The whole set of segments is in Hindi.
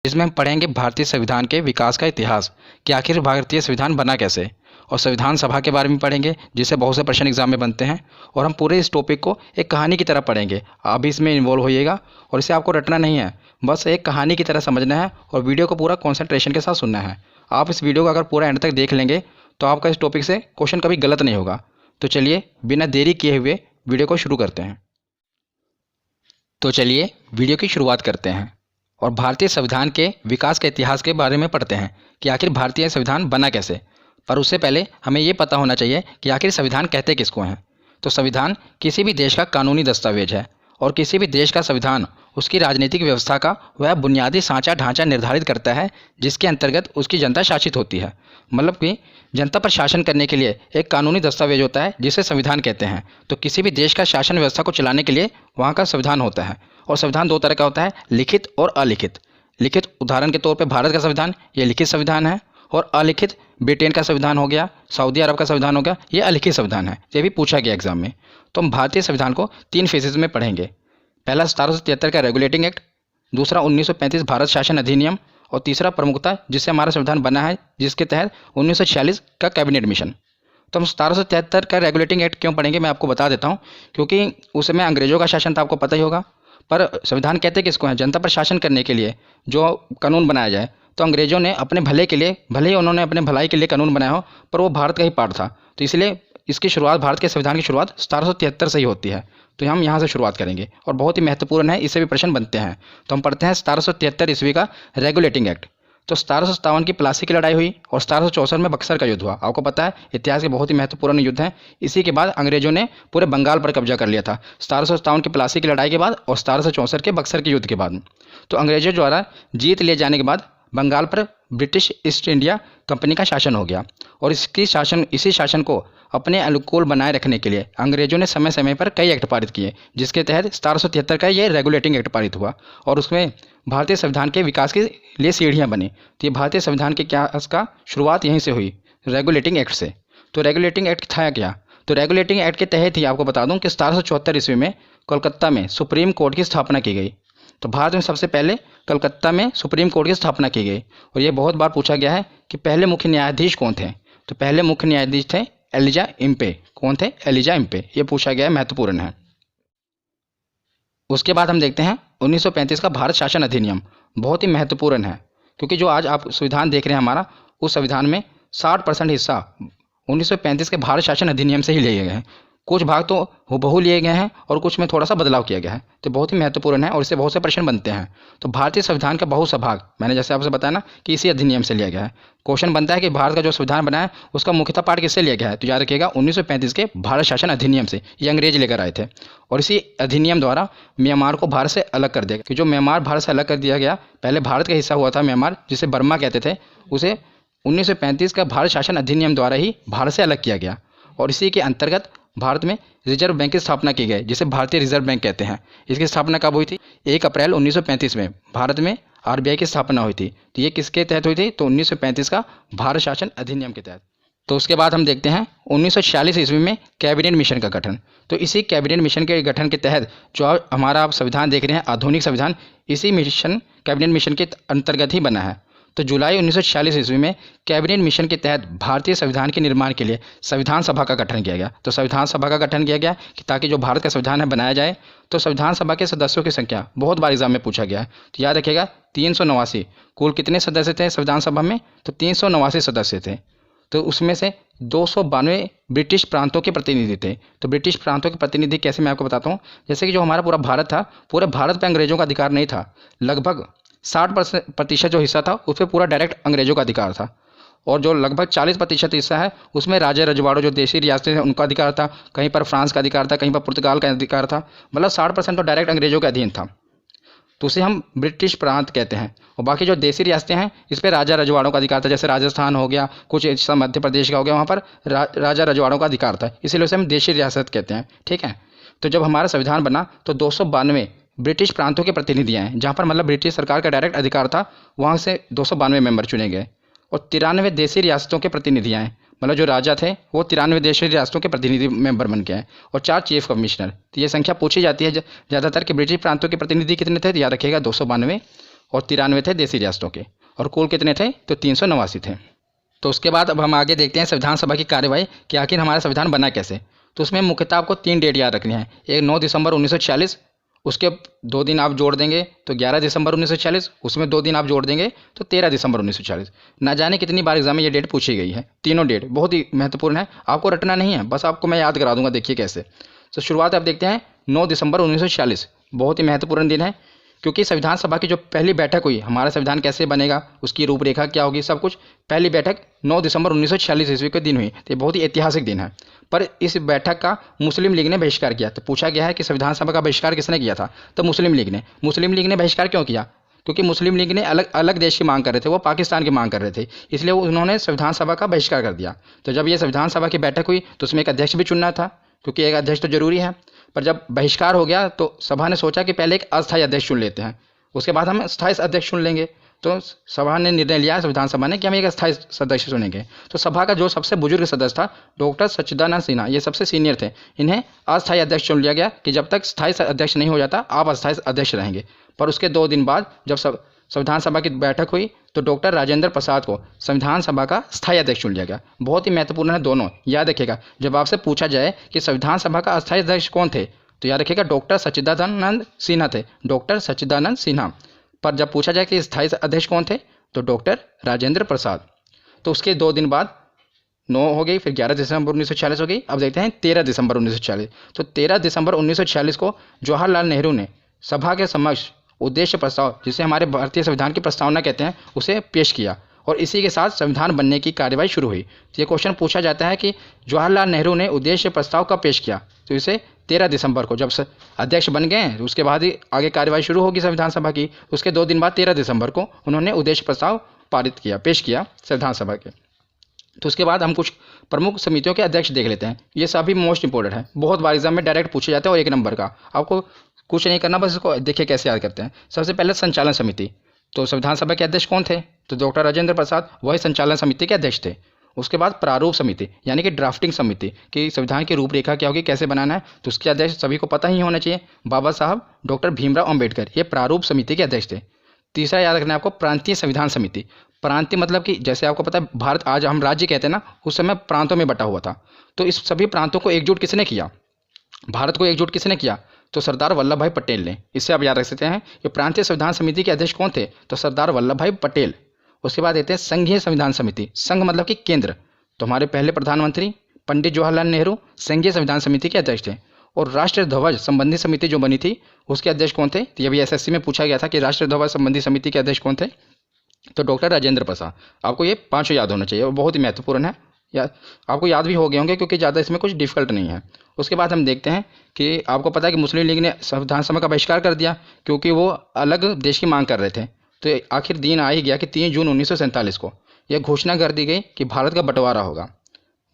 इसमें हम पढ़ेंगे भारतीय संविधान के विकास का इतिहास कि आखिर भारतीय संविधान बना कैसे, और संविधान सभा के बारे में पढ़ेंगे जिससे बहुत से प्रश्न एग्जाम में बनते हैं। और हम पूरे इस टॉपिक को एक कहानी की तरह पढ़ेंगे। आप भी इसमें इन्वॉल्व होइएगा और इसे आपको रटना नहीं है, बस एक कहानी की तरह समझना है और वीडियो को पूरा कॉन्सेंट्रेशन के साथ सुनना है। आप इस वीडियो को अगर पूरा एंड तक देख लेंगे तो आपका इस टॉपिक से क्वेश्चन कभी गलत नहीं होगा। तो चलिए बिना देरी किए हुए वीडियो को शुरू करते हैं। तो चलिए वीडियो की शुरुआत करते हैं और भारतीय संविधान के विकास के इतिहास के बारे में पढ़ते हैं कि आखिर भारतीय संविधान बना कैसे। पर उससे पहले हमें ये पता होना चाहिए कि आखिर संविधान कहते किसको हैं। तो संविधान किसी भी देश का कानूनी दस्तावेज है और किसी भी देश का संविधान उसकी राजनीतिक व्यवस्था का वह बुनियादी सांचा ढांचा निर्धारित करता है जिसके अंतर्गत उसकी जनता शासित होती है। मतलब कि जनता पर शासन करने के लिए एक कानूनी दस्तावेज होता है जिसे संविधान कहते हैं। तो किसी भी देश का शासन व्यवस्था को चलाने के लिए वहाँ का संविधान होता है। और संविधान दो तरह का होता है, लिखित और अलिखित। लिखित उदाहरण के तौर पर भारत का संविधान ये लिखित संविधान है, और अलिखित ब्रिटेन का संविधान हो गया, सऊदी अरब का संविधान हो गया, ये अलिखित संविधान है। ये भी पूछा गया एग्जाम में। तो हम भारतीय संविधान को 3 फेजेज में पढ़ेंगे। पहला 1773 का रेगुलेटिंग एक्ट, दूसरा 1935 भारत शासन अधिनियम, और तीसरा प्रमुखता जिससे हमारा संविधान बना है जिसके तहत 1946 का कैबिनेट मिशन। तो हम 1773 का रेगुलेटिंग एक्ट क्यों पढ़ेंगे मैं आपको बता देता हूँ, क्योंकि उसमें अंग्रेजों का शासन था, आपको पता ही होगा। पर संविधान कहते किसको हैं? जनता पर शासन करने के लिए जो कानून बनाया जाए। तो अंग्रेजों ने अपने भले के लिए, भले ही उन्होंने अपने भलाई के लिए कानून बनाया हो, पर वो भारत का ही पार्ट था। तो इसलिए इसकी शुरुआत, भारत के संविधान की शुरुआत 1773 से ही होती है। तो हम यहाँ से शुरुआत करेंगे और बहुत ही महत्वपूर्ण है, इससे भी प्रश्न बनते हैं। तो हम पढ़ते हैं 1773 ईस्वी का रेगुलेटिंग एक्ट। तो 1757 की प्लासी की लड़ाई हुई और 1764 में बक्सर का युद्ध हुआ। आपको पता है इतिहास के बहुत ही महत्वपूर्ण युद्ध हैं। इसी के बाद अंग्रेजों ने पूरे बंगाल पर कब्जा कर लिया था, 1757 की प्लासी की लड़ाई के बाद और 1764 के बक्सर के युद्ध के बाद। तो अंग्रेजों द्वारा जीत लिए जाने के बाद बंगाल पर ब्रिटिश ईस्ट इंडिया कंपनी का शासन हो गया। और इसी शासन को अपने अनुकूल बनाए रखने के लिए अंग्रेजों ने समय समय पर कई एक्ट पारित किए, जिसके तहत 1773 का ये रेगुलेटिंग एक्ट पारित हुआ और उसमें भारतीय संविधान के विकास के लिए सीढ़ियाँ बनी। तो ये भारतीय संविधान के का शुरुआत यहीं से हुई, रेगुलेटिंग एक्ट से। तो रेगुलेटिंग एक्ट था क्या? तो रेगुलेटिंग एक्ट के तहत ही आपको बता दूं कि 1774 ईस्वी में कोलकाता में सुप्रीम कोर्ट की स्थापना की गई। तो भारत में सबसे पहले कलकत्ता में सुप्रीम कोर्ट की स्थापना की गई। और ये बहुत बार पूछा गया है कि पहले मुख्य न्यायाधीश कौन थे। तो पहले मुख्य न्यायाधीश थे एलिजा इम्पे। कौन थे? Elijah Impey. ये पूछा गया है, महत्वपूर्ण है। उसके बाद हम देखते हैं 1935 का भारत शासन अधिनियम। बहुत ही महत्वपूर्ण है, क्योंकि जो आज आप संविधान देख रहे हैं हमारा, उस संविधान में 60% हिस्सा 1935 के भारत शासन अधिनियम से ही लिए गए हैं। कुछ भाग तो हूबहू लिए गए हैं और कुछ में थोड़ा सा बदलाव किया गया है। तो बहुत ही महत्वपूर्ण है और इससे बहुत से प्रश्न बनते हैं। तो भारतीय संविधान का बहुत सा भाग, मैंने जैसे आपसे बताया ना, कि इसी अधिनियम से लिया गया है। क्वेश्चन बनता है कि भारत का जो संविधान बना है उसका मुख्यतः पार्ट किससे लिया गया है? तो याद रखिएगा 1935 के भारत शासन अधिनियम से। ये अंग्रेज लेकर आए थे और इसी अधिनियम द्वारा म्यांमार को भारत से अलग कर दिया गया। कि जो म्यांमार भारत से अलग कर दिया गया, पहले भारत का हिस्सा हुआ था म्यांमार, जिसे बर्मा कहते थे, उसे 1935 का भारत शासन अधिनियम द्वारा ही भारत से अलग किया गया। और इसी के अंतर्गत भारत में रिजर्व बैंक की स्थापना की गई, जिसे भारतीय रिजर्व बैंक कहते हैं। इसकी स्थापना कब हुई थी? 1 अप्रैल 1935 में भारत में आरबीआई की स्थापना हुई थी। तो ये किसके तहत हुई थी? तो 1935 का भारत शासन अधिनियम के तहत। तो उसके बाद हम देखते हैं 1946 ईस्वी में कैबिनेट मिशन का गठन। तो इसी कैबिनेट मिशन के गठन के तहत जो हमारा आप संविधान देख रहे हैं, आधुनिक संविधान, इसी मिशन, कैबिनेट मिशन के अंतर्गत ही बना है। तो जुलाई 1946 ईस्वी में कैबिनेट मिशन के तहत भारतीय संविधान के निर्माण के लिए संविधान सभा का गठन किया गया। तो संविधान सभा का गठन किया गया कि ताकि जो भारत का संविधान है बनाया जाए। तो संविधान सभा के सदस्यों की संख्या बहुत बार एग्जाम में पूछा गया है। तो याद रखिएगा 389। कुल कितने सदस्य थे संविधान सभा में? तो 389 सदस्य थे। तो उसमें से 292 ब्रिटिश प्रांतों के प्रतिनिधि थे। तो ब्रिटिश प्रांतों के प्रतिनिधि कैसे, मैं आपको बताता हूँ। जैसे कि जो हमारा पूरा भारत था, पूरे भारत पर अंग्रेजों का अधिकार नहीं था। लगभग 60% जो हिस्सा था उस पर पूरा डायरेक्ट अंग्रेजों का अधिकार था। और जो लगभग 40% हिस्सा है उसमें राजा रजवाड़ों, जो देशी रियासतें हैं, उनका अधिकार था। कहीं पर फ्रांस का अधिकार था, कहीं पर पुर्तगाल का अधिकार था। मतलब 60% तो डायरेक्ट अंग्रेजों के अधीन था। तो उसे हम ब्रिटिश प्रांत कहते हैं। और बाकी जो देशी रियासतें हैं इस पर राजा रजवाड़ों का अधिकार था। जैसे राजस्थान हो गया, कुछ हिस्सा मध्य प्रदेश का हो गया, वहाँ पर राजा रजवाड़ों का अधिकार था, इसीलिए उसे हम देशी रियासत कहते हैं। ठीक है। तो जब हमारा संविधान बना तो 292 ब्रिटिश प्रांतों के प्रतिनिधि आए, जहाँ पर मतलब ब्रिटिश सरकार का डायरेक्ट अधिकार था, वहाँ से 292 मेंबर चुने गए। और 93 देशी रियासतों के प्रतिनिधि आए, मतलब जो राजा थे वो 93 देशी रियासतों के प्रतिनिधि मेंबर बन गए। और 4 चीफ कमिश्नर। तो ये संख्या पूछी जाती है ज़्यादातर कि ब्रिटिश प्रांतों के प्रतिनिधि कितने थे? तो याद रखिएगा 292। और 93 थे देसी रियासतों के, और कुल कितने थे तो 389 थे। तो उसके बाद अब हम आगे देखते हैं संविधान सभा की कार्यवाही कि आखिर हमारा संविधान बना कैसे। तो उसमें मुख्यतः आपको 3 डेट याद रखनी है। एक 9 दिसंबर 1946, उसके 2 दिन आप जोड़ देंगे तो 11 दिसंबर 1946, उसमें 2 दिन आप जोड़ देंगे तो 13 दिसंबर 1946। ना जाने कितनी बार एग्जाम में ये डेट पूछी गई है। तीनों डेट बहुत ही महत्वपूर्ण है, आपको रटना नहीं है, बस आपको मैं याद करा दूंगा। देखिए कैसे। तो शुरुआत आप देखते हैं 9 दिसंबर 1946, बहुत ही महत्वपूर्ण दिन है, क्योंकि संविधान सभा की जो पहली बैठक हुई, हमारा संविधान कैसे बनेगा, उसकी रूपरेखा क्या होगी, सब कुछ पहली बैठक 9 दिसंबर 1946 ईस्वी के दिन हुई। तो ये बहुत ही ऐतिहासिक दिन है। पर इस बैठक का मुस्लिम लीग ने बहिष्कार किया। तो पूछा गया है कि संविधान सभा का बहिष्कार किसने किया था, तो मुस्लिम लीग ने। मुस्लिम लीग ने बहिष्कार क्यों किया, क्योंकि मुस्लिम लीग ने अलग अलग देश की मांग कर रहे थे, वो पाकिस्तान की मांग कर रहे थे, इसलिए उन्होंने संविधान सभा का बहिष्कार कर दिया। तो जब ये संविधान सभा की बैठक हुई तो उसमें एक अध्यक्ष भी चुनना था, क्योंकि एक अध्यक्ष तो जरूरी है। पर जब बहिष्कार हो गया तो सभा ने सोचा कि पहले एक अस्थायी अध्यक्ष चुन लेते हैं, उसके बाद हम स्थायी अध्यक्ष चुन लेंगे। तो सभा ने निर्णय लिया, संविधान सभा ने, कि हम एक अस्थायी सदस्य चुनेंगे। तो सभा का जो सबसे बुजुर्ग सदस्य था डॉक्टर सच्चिदानंद सिन्हा, ये सबसे सीनियर थे, इन्हें अस्थायी अध्यक्ष चुन लिया गया कि जब तक स्थायी अध्यक्ष नहीं हो जाता आप अस्थायी अध्यक्ष रहेंगे। पर उसके 2 दिन बाद जब संविधान सभा की बैठक हुई तो डॉक्टर राजेंद्र प्रसाद को संविधान सभा का स्थायी अध्यक्ष चुन लिया गया। बहुत ही महत्वपूर्ण है दोनों, याद रखिएगा। जब आपसे पूछा जाए कि संविधान सभा का अस्थायी अध्यक्ष कौन थे, तो याद रखिएगा डॉक्टर सच्चिदानंद सिन्हा थे, डॉक्टर सच्चिदानंद सिन्हा। पर जब पूछा जाए कि स्थायी अध्यक्ष कौन थे, तो डॉक्टर राजेंद्र प्रसाद। तो उसके 2 दिन बाद 9 हो गई, फिर 11 दिसंबर 1946 हो गई। अब देखते हैं 13 दिसंबर 1946। तो 13 दिसंबर 1946 को जवाहरलाल नेहरू ने सभा के समक्ष उद्देश्य प्रस्ताव, जिसे हमारे भारतीय संविधान की प्रस्तावना कहते हैं, उसे पेश किया, और इसी के साथ संविधान बनने की कार्यवाही शुरू हुई। तो ये क्वेश्चन पूछा जाता है कि जवाहरलाल नेहरू ने उद्देश्य प्रस्ताव कब पेश किया, तो इसे 13 दिसंबर को, जब अध्यक्ष बन गए उसके बाद ही आगे कार्यवाही शुरू होगी संविधान सभा की। उसके 2 दिन बाद 13 दिसंबर को उन्होंने उद्देश्य प्रस्ताव पारित किया, पेश किया संविधान सभा के। तो उसके बाद हम कुछ प्रमुख समितियों के अध्यक्ष देख लेते हैं। ये सभी मोस्ट इंपॉर्टेंट है, बहुत बार एग्जाम में डायरेक्ट पूछे जाते हैं, और 1 नंबर का आपको कुछ नहीं करना, बस इसको देखिए कैसे याद करते हैं। सबसे पहले संचालन समिति। तो संविधान सभा के अध्यक्ष कौन थे, तो डॉक्टर राजेंद्र प्रसाद, वही संचालन समिति के अध्यक्ष थे। उसके बाद प्रारूप समिति, यानी कि ड्राफ्टिंग समिति, कि संविधान की रूपरेखा क्या होगी, कैसे बनाना है, तो उसके अध्यक्ष सभी को पता ही होना चाहिए, बाबा साहब डॉक्टर भीमराव अंबेडकर, ये प्रारूप समिति के अध्यक्ष थे। तीसरा याद रखना है आपको, प्रांतीय संविधान समिति। प्रांतीय मतलब कि जैसे आपको पता है भारत आज हम राज्य कहते हैं ना, उस समय प्रांतों में बटा हुआ था। तो इस सभी प्रांतों को एकजुट किसने किया, भारत को एकजुट किसने किया, तो सरदार वल्लभ भाई पटेल ने। इससे आप याद रख सकते हैं ये प्रांतीय संविधान समिति के अध्यक्ष कौन थे, तो सरदार वल्लभ भाई पटेल। उसके बाद देते हैं संघीय संविधान समिति। संघ मतलब कि केंद्र, तो हमारे पहले प्रधानमंत्री पंडित जवाहरलाल नेहरू संघीय संविधान समिति के अध्यक्ष थे। और राष्ट्रीय ध्वज संबंधी समिति जो बनी थी उसके अध्यक्ष कौन थे, तो ये भी एसएससी में पूछा गया था कि राष्ट्रीय ध्वज संबंधी समिति के अध्यक्ष कौन थे, तो डॉक्टर राजेंद्र प्रसाद। आपको ये 5 याद होना चाहिए और बहुत ही महत्वपूर्ण है, या आपको याद भी हो गए होंगे क्योंकि ज़्यादा इसमें कुछ डिफिकल्ट नहीं है। उसके बाद हम देखते हैं कि आपको पता है कि मुस्लिम लीग ने संविधान सभा का बहिष्कार कर दिया क्योंकि वो अलग देश की मांग कर रहे थे। तो आखिर दिन आ ही गया कि 3 जून 1947 को यह घोषणा कर दी गई कि भारत का बंटवारा होगा।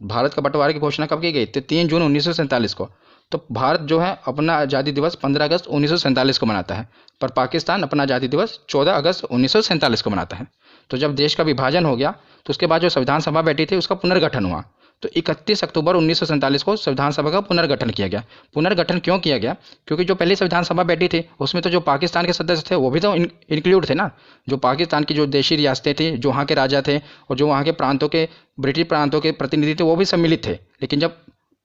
भारत का बंटवारे की घोषणा कब की गई, तो 3 जून 1947 को। तो भारत जो है अपना आज़ादी दिवस 15 अगस्त 1947 को मनाता है, पर पाकिस्तान अपना आज़ादी दिवस 14 अगस्त 1947 को मनाता है। तो जब देश का विभाजन हो गया तो उसके बाद जो संविधान सभा बैठी थी उसका पुनर्गठन हुआ। तो 31 अक्टूबर 1947 को संविधान सभा का पुनर्गठन किया गया। पुनर्गठन क्यों किया गया, क्योंकि जो पहली संविधान सभा बैठी थी उसमें तो जो पाकिस्तान के सदस्य थे वो भी तो इंक्लूड थे ना। जो पाकिस्तान की जो देशी रियासतें थी, जो वहाँ के राजा थे और जो वहाँ के प्रांतों के ब्रिटिश प्रांतों के प्रतिनिधि थे वो भी सम्मिलित थे। लेकिन जब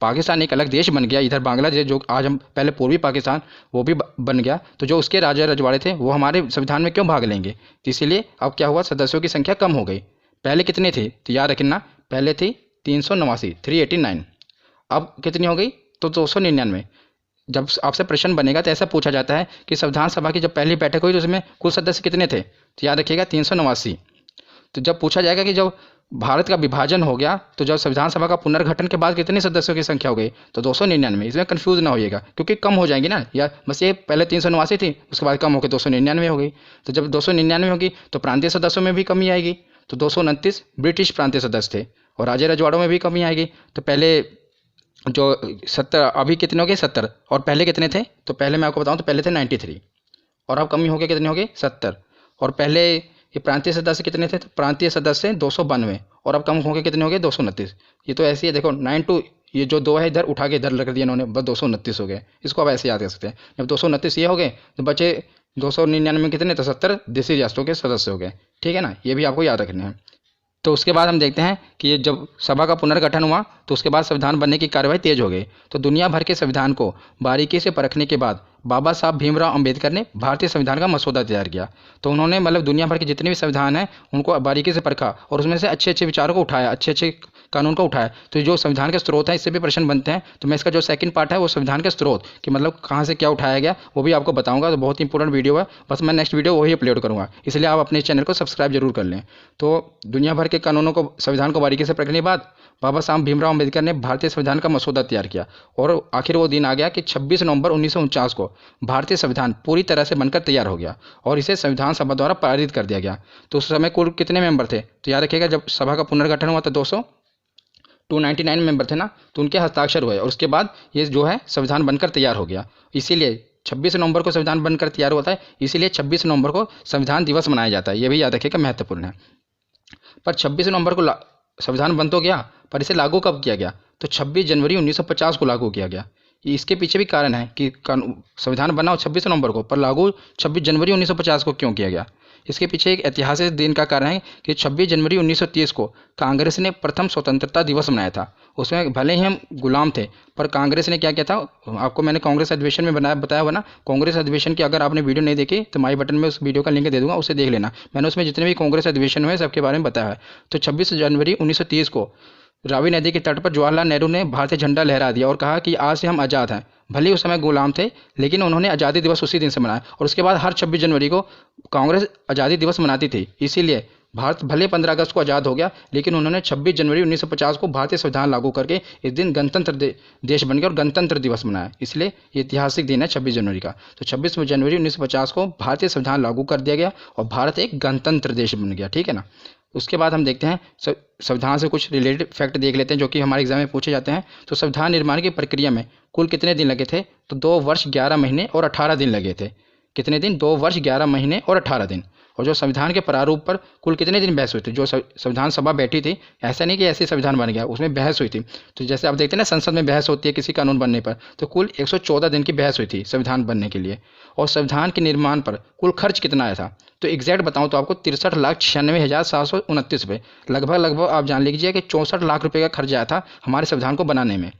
पाकिस्तान एक अलग देश बन गया, इधर बांग्लादेश जो आज हम पहले पूर्वी पाकिस्तान वो भी बन गया, तो जो उसके राजा रजवाड़े थे वो हमारे संविधान में क्यों भाग लेंगे। तो इसीलिए अब क्या हुआ, सदस्यों की संख्या कम हो गई। पहले कितने थे, तो याद रखना पहले थी 389, 389। अब कितनी हो गई, तो 299। जब आपसे प्रश्न बनेगा तो ऐसा पूछा जाता है कि संविधान सभा की जब पहली बैठक हुई तो उसमें कुल सदस्य कितने थे, तो याद रखिएगा 389। तो जब पूछा जाएगा कि जब भारत का विभाजन हो गया तो जब संविधान सभा का पुनर्गठन के बाद कितने सदस्यों की संख्या हो गई, तो 299। इसमें कंफ्यूज ना होइएगा क्योंकि कम हो जाएंगी ना, या बस ये पहले 389 थी उसके बाद कम होकर 299 हो गई। तो जब 299 होगी तो प्रांतीय सदस्यों में भी कमी आएगी, तो 229 ब्रिटिश प्रांतीय सदस्य थे और राजे रजवाड़ों में भी कमी आएगी। तो पहले जो 70, अभी कितने हो गए 70, और पहले कितने थे, तो पहले मैं आपको बताऊँ तो पहले थे 93, और अब कमी हो गई कितने हो गए 70। और पहले ये प्रांतीय सदस्य कितने थे, तो प्रांतीय सदस्य 292, और अब कम हो गए कितने हो गए 229। ये तो ऐसे ही है, देखो 92, ये जो 2 है इधर उठा के इधर रख दिया इन्होंने, बस 229 हो गए। इसको आप ऐसे याद कर सकते हैं। जब 229 ये हो गए तो बचे 299 में कितने, तो 70 देशी रियासतों के सदस्य हो गए। ठीक है ना, ये भी आपको याद रखने हैं। तो उसके बाद हम देखते हैं कि ये जब सभा का पुनर्गठन हुआ तो उसके बाद संविधान बनने की कार्यवाही तेज हो गई। तो दुनिया भर के संविधान को बारीकी से परखने के बाद बाबा साहब भीमराव अंबेडकर ने भारतीय संविधान का मसौदा तैयार किया। तो उन्होंने मतलब दुनिया भर के जितने भी संविधान हैं उनको बारीकी से परखा और उसमें से अच्छे अच्छे विचारों को उठाया, अच्छे अच्छे कानून को उठाया। तो जो संविधान के स्रोत है इससे भी प्रश्न बनते हैं। तो मैं इसका जो सेकंड पार्ट है वो संविधान के स्रोत कि मतलब कहाँ से क्या उठाया गया वो भी आपको बताऊंगा। तो बहुत ही इंपॉर्टेंट वीडियो है, बस मैं नेक्स्ट वीडियो वही अपलोड करूँगा, इसलिए आप अपने चैनल को सब्सक्राइब जरूर कर लें। तो दुनिया भर के कानूनों को, संविधान को बारीकी से परखने के बाद बाबा साहब भीमराव अंबेडकर ने भारतीय संविधान का मसौदा तैयार किया और आखिर वो दिन आ गया कि 26 नवंबर 1949 को भारतीय संविधान पूरी तरह से बनकर तैयार हो गया और इसे संविधान सभा द्वारा पारित कर दिया गया। तो उस समय कुल कितने मेंबर थे, तो याद रखिएगा जब सभा का पुनर्गठन हुआ तो 299 मेंबर थे ना, तो उनके हस्ताक्षर हुए और उसके बाद ये जो है संविधान बनकर तैयार हो गया। इसीलिए 26 नवंबर को संविधान बनकर तैयार होता है, इसीलिए 26 नवंबर को संविधान दिवस मनाया जाता है। ये भी याद रखिएगा, महत्वपूर्ण है। पर 26 नवंबर को संविधान बन तो गया, पर इसे लागू कब किया गया, तो 26 जनवरी 1950 को लागू किया गया। इसके पीछे भी कारण है कि संविधान बना 26 नवंबर को, पर लागू 26 जनवरी 1950 को क्यों किया गया। इसके पीछे एक ऐतिहासिक दिन का कारण है कि 26 जनवरी 1930 को कांग्रेस ने प्रथम स्वतंत्रता दिवस मनाया था। उसमें भले ही हम गुलाम थे, पर कांग्रेस ने क्या किया था, आपको मैंने कांग्रेस अधिवेशन में बताया हुआ ना। कांग्रेस अधिवेशन की अगर आपने वीडियो नहीं देखी तो माई बटन में उस वीडियो का लिंक दे दूंगा, उसे देख लेना। मैंने उसमें जितने भी कांग्रेस अधिवेशन हुए सबके बारे में बताया है। तो 26 जनवरी 1930 को रावी नदी के तट पर जवाहरलाल नेहरू ने भारतीय झंडा लहरा दिया और कहा कि आज से हम आज़ाद हैं। भले ही उस समय गुलाम थे, लेकिन उन्होंने आज़ादी दिवस उसी दिन से मनाया और उसके बाद हर 26 जनवरी को कांग्रेस आज़ादी दिवस मनाती थी। इसीलिए भारत भले 15 अगस्त को आज़ाद हो गया, लेकिन उन्होंने 26 जनवरी 1950 को भारतीय संविधान लागू करके इस दिन गणतंत्र देश बन गया और गणतंत्र दिवस मनाया। इसलिए ये ऐतिहासिक दिन है 26 जनवरी का। तो 26 जनवरी 1950 को भारतीय संविधान लागू कर दिया गया और भारत एक गणतंत्र देश बन गया। ठीक है ना। उसके बाद हम देखते हैं संविधान से कुछ रिलेटेड फैक्ट देख लेते हैं जो कि हमारे एग्जाम में पूछे जाते हैं। तो संविधान निर्माण की प्रक्रिया में कुल कितने दिन लगे थे, तो 2 वर्ष 11 महीने और 18 दिन लगे थे। कितने दिन, 2 वर्ष 11 महीने और 18 दिन। और जो संविधान के प्रारूप पर कुल कितने दिन बहस हुई थी, जो संविधान सभा बैठी थी, ऐसा नहीं कि ऐसे संविधान बन गया, उसमें बहस हुई थी। तो जैसे आप देखते हैं ना संसद में बहस होती है किसी कानून बनने पर, तो कुल 114 दिन की बहस हुई थी संविधान बनने के लिए। और संविधान के निर्माण पर कुल खर्च कितना आया था, तो एग्जैक्ट बताऊं तो आपको 63,96,729 रुपये, लगभग आप जान लीजिए कि 64 लाख रुपये का खर्च आया था हमारे संविधान को बनाने में।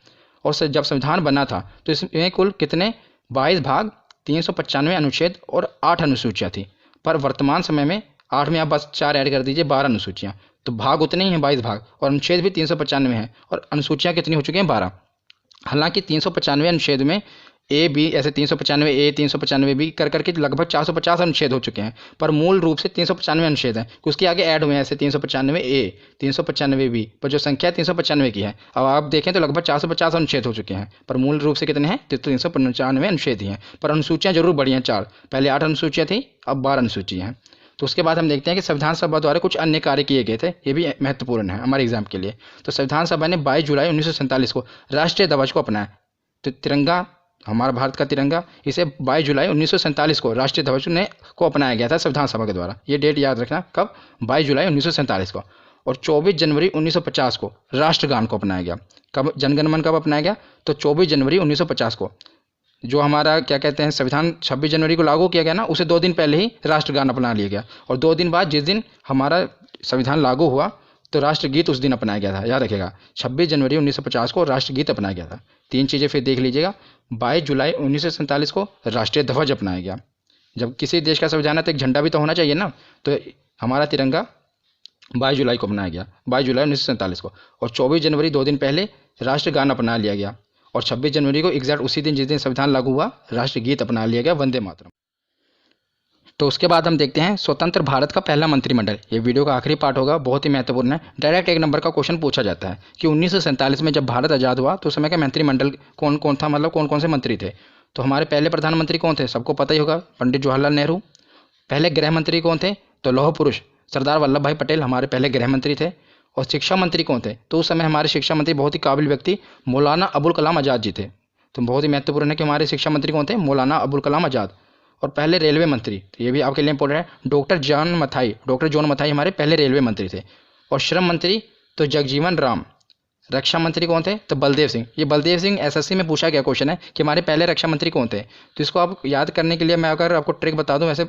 और जब संविधान बना था तो इसमें कुल कितने 22 भाग, 395 अनुच्छेद और 8 अनुसूचियाँ थी। पर वर्तमान समय में 8 में आप बस 4 ऐड कर दीजिए, 12 अनुसूचियाँ। तो भाग उतने ही हैं 22 भाग, और अनुच्छेद भी 395 हैं और अनुसूचियाँ कितनी हो चुकी हैं 12। हालांकि 395 अनुच्छेद में ए बी ऐसे 395 ए 395 बी कर करके लगभग 450 अनुच्छेद हो चुके हैं, पर मूल रूप से 395 अनुच्छेद हैं। उसके आगे ऐड हुए हैं ऐसे 395 ए 395 बी, पर जो संख्या 395 की है। अब आप देखें तो लगभग 450 अनुच्छेद हो चुके हैं, पर मूल रूप से कितने हैं, 395 अनुच्छेद ही हैं। पर अनुसूचियाँ जरूर बढ़ी हैं 4, पहले 8 अनुसूचियाँ थी, अब 12 अनुसूचियाँ हैं। तो उसके बाद हम देखते हैं कि संविधान सभा द्वारा कुछ अन्य कार्य किए गए थे, ये भी महत्वपूर्ण है हमारे एग्जाम के लिए। तो संविधान सभा ने 22 जुलाई 1947 को राष्ट्रीय ध्वज को अपनाया। तो तिरंगा, हमारा भारत का तिरंगा, इसे 22 जुलाई 1947 को राष्ट्रीय ध्वज को अपनाया गया था संविधान सभा के द्वारा। ये डेट याद रखना, कब, 22 जुलाई 1947 को। और 24 जनवरी 1950 को राष्ट्रगान को अपनाया गया। कब जनगण मन कब अपनाया गया, तो 24 जनवरी 1950 को। जो हमारा क्या कहते हैं संविधान 26 जनवरी को लागू किया गया ना, उसे 2 दिन पहले ही राष्ट्रगान अपना लिया गया। और 2 दिन बाद जिस दिन हमारा संविधान लागू हुआ तो राष्ट्रगीत उस दिन अपनाया गया था। याद रखेगा 26 जनवरी 1950 को राष्ट्रगीत अपनाया गया था। 3 चीज़ें फिर देख लीजिएगा। 22 जुलाई 1947 को राष्ट्रीय ध्वज अपनाया गया। जब किसी देश का संविधान है तो एक झंडा भी तो होना चाहिए ना, तो हमारा तिरंगा 22 जुलाई को अपनाया गया, 22 जुलाई 1947 को। और 24 जनवरी 2 दिन पहले राष्ट्रगान अपना लिया गया। और 26 जनवरी को एग्जैक्ट उसी दिन जिस दिन संविधान लागू हुआ राष्ट्रगीत अपना लिया गया, वंदे मातरम। तो उसके बाद हम देखते हैं स्वतंत्र भारत का पहला मंत्रिमंडल। ये वीडियो का आखिरी पार्ट होगा, बहुत ही महत्वपूर्ण है। डायरेक्ट 1 नंबर का क्वेश्चन पूछा जाता है कि 1947 में जब भारत आज़ाद हुआ तो उस समय का मंत्रिमंडल कौन कौन था, मतलब कौन कौन से मंत्री थे। तो हमारे पहले प्रधानमंत्री कौन थे, सबको पता ही होगा, पंडित जवाहरलाल नेहरू। पहले गृह मंत्री कौन थे, तो लौह पुरुष सरदार वल्लभ भाई पटेल हमारे पहले गृह मंत्री थे। और शिक्षा मंत्री कौन थे, तो उस समय हमारे शिक्षा मंत्री बहुत ही काबिल व्यक्ति मौलाना अबुल कलाम आज़ाद जी थे। तो बहुत ही महत्वपूर्ण है कि हमारे शिक्षा मंत्री कौन थे, मौलाना अबुल कलाम आज़ाद। और पहले रेलवे मंत्री, तो ये भी आपके लिए इंपॉर्टेंट है, डॉक्टर जॉन मथाई हमारे पहले रेलवे मंत्री थे। और श्रम मंत्री तो जगजीवन राम, रक्षा मंत्री कौन थे? तो बलदेव सिंह। ये बलदेव सिंह एसएससी में पूछा गया क्वेश्चन है कि हमारे पहले रक्षा मंत्री कौन थे। तो इसको आप याद करने के लिए मैं अगर आपको ट्रिक बता दूं, वैसे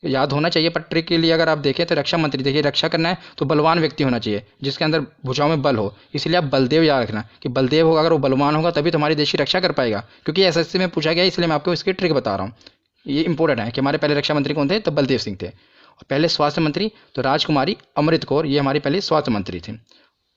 याद होना चाहिए पर ट्रिक के लिए अगर आप देखें तो रक्षा मंत्री, देखिए रक्षा करना है तो बलवान व्यक्ति होना चाहिए जिसके अंदर भुजाओं में बल हो, इसलिए आप बलदेव याद रखना कि बलदेव होगा, अगर वो बलवान होगा तभी तुम्हारी देश की रक्षा कर पाएगा, क्योंकि एसएससी में पूछा गया इसलिए मैं आपको इसकी ट्रिक बता रहा हूँ। ये इंपॉर्टेंट है कि हमारे पहले रक्षा मंत्री कौन थे? तो बलदेव सिंह थे। और पहले स्वास्थ्य मंत्री तो राजकुमारी अमृत कौर, ये हमारी पहले स्वास्थ्य मंत्री थी।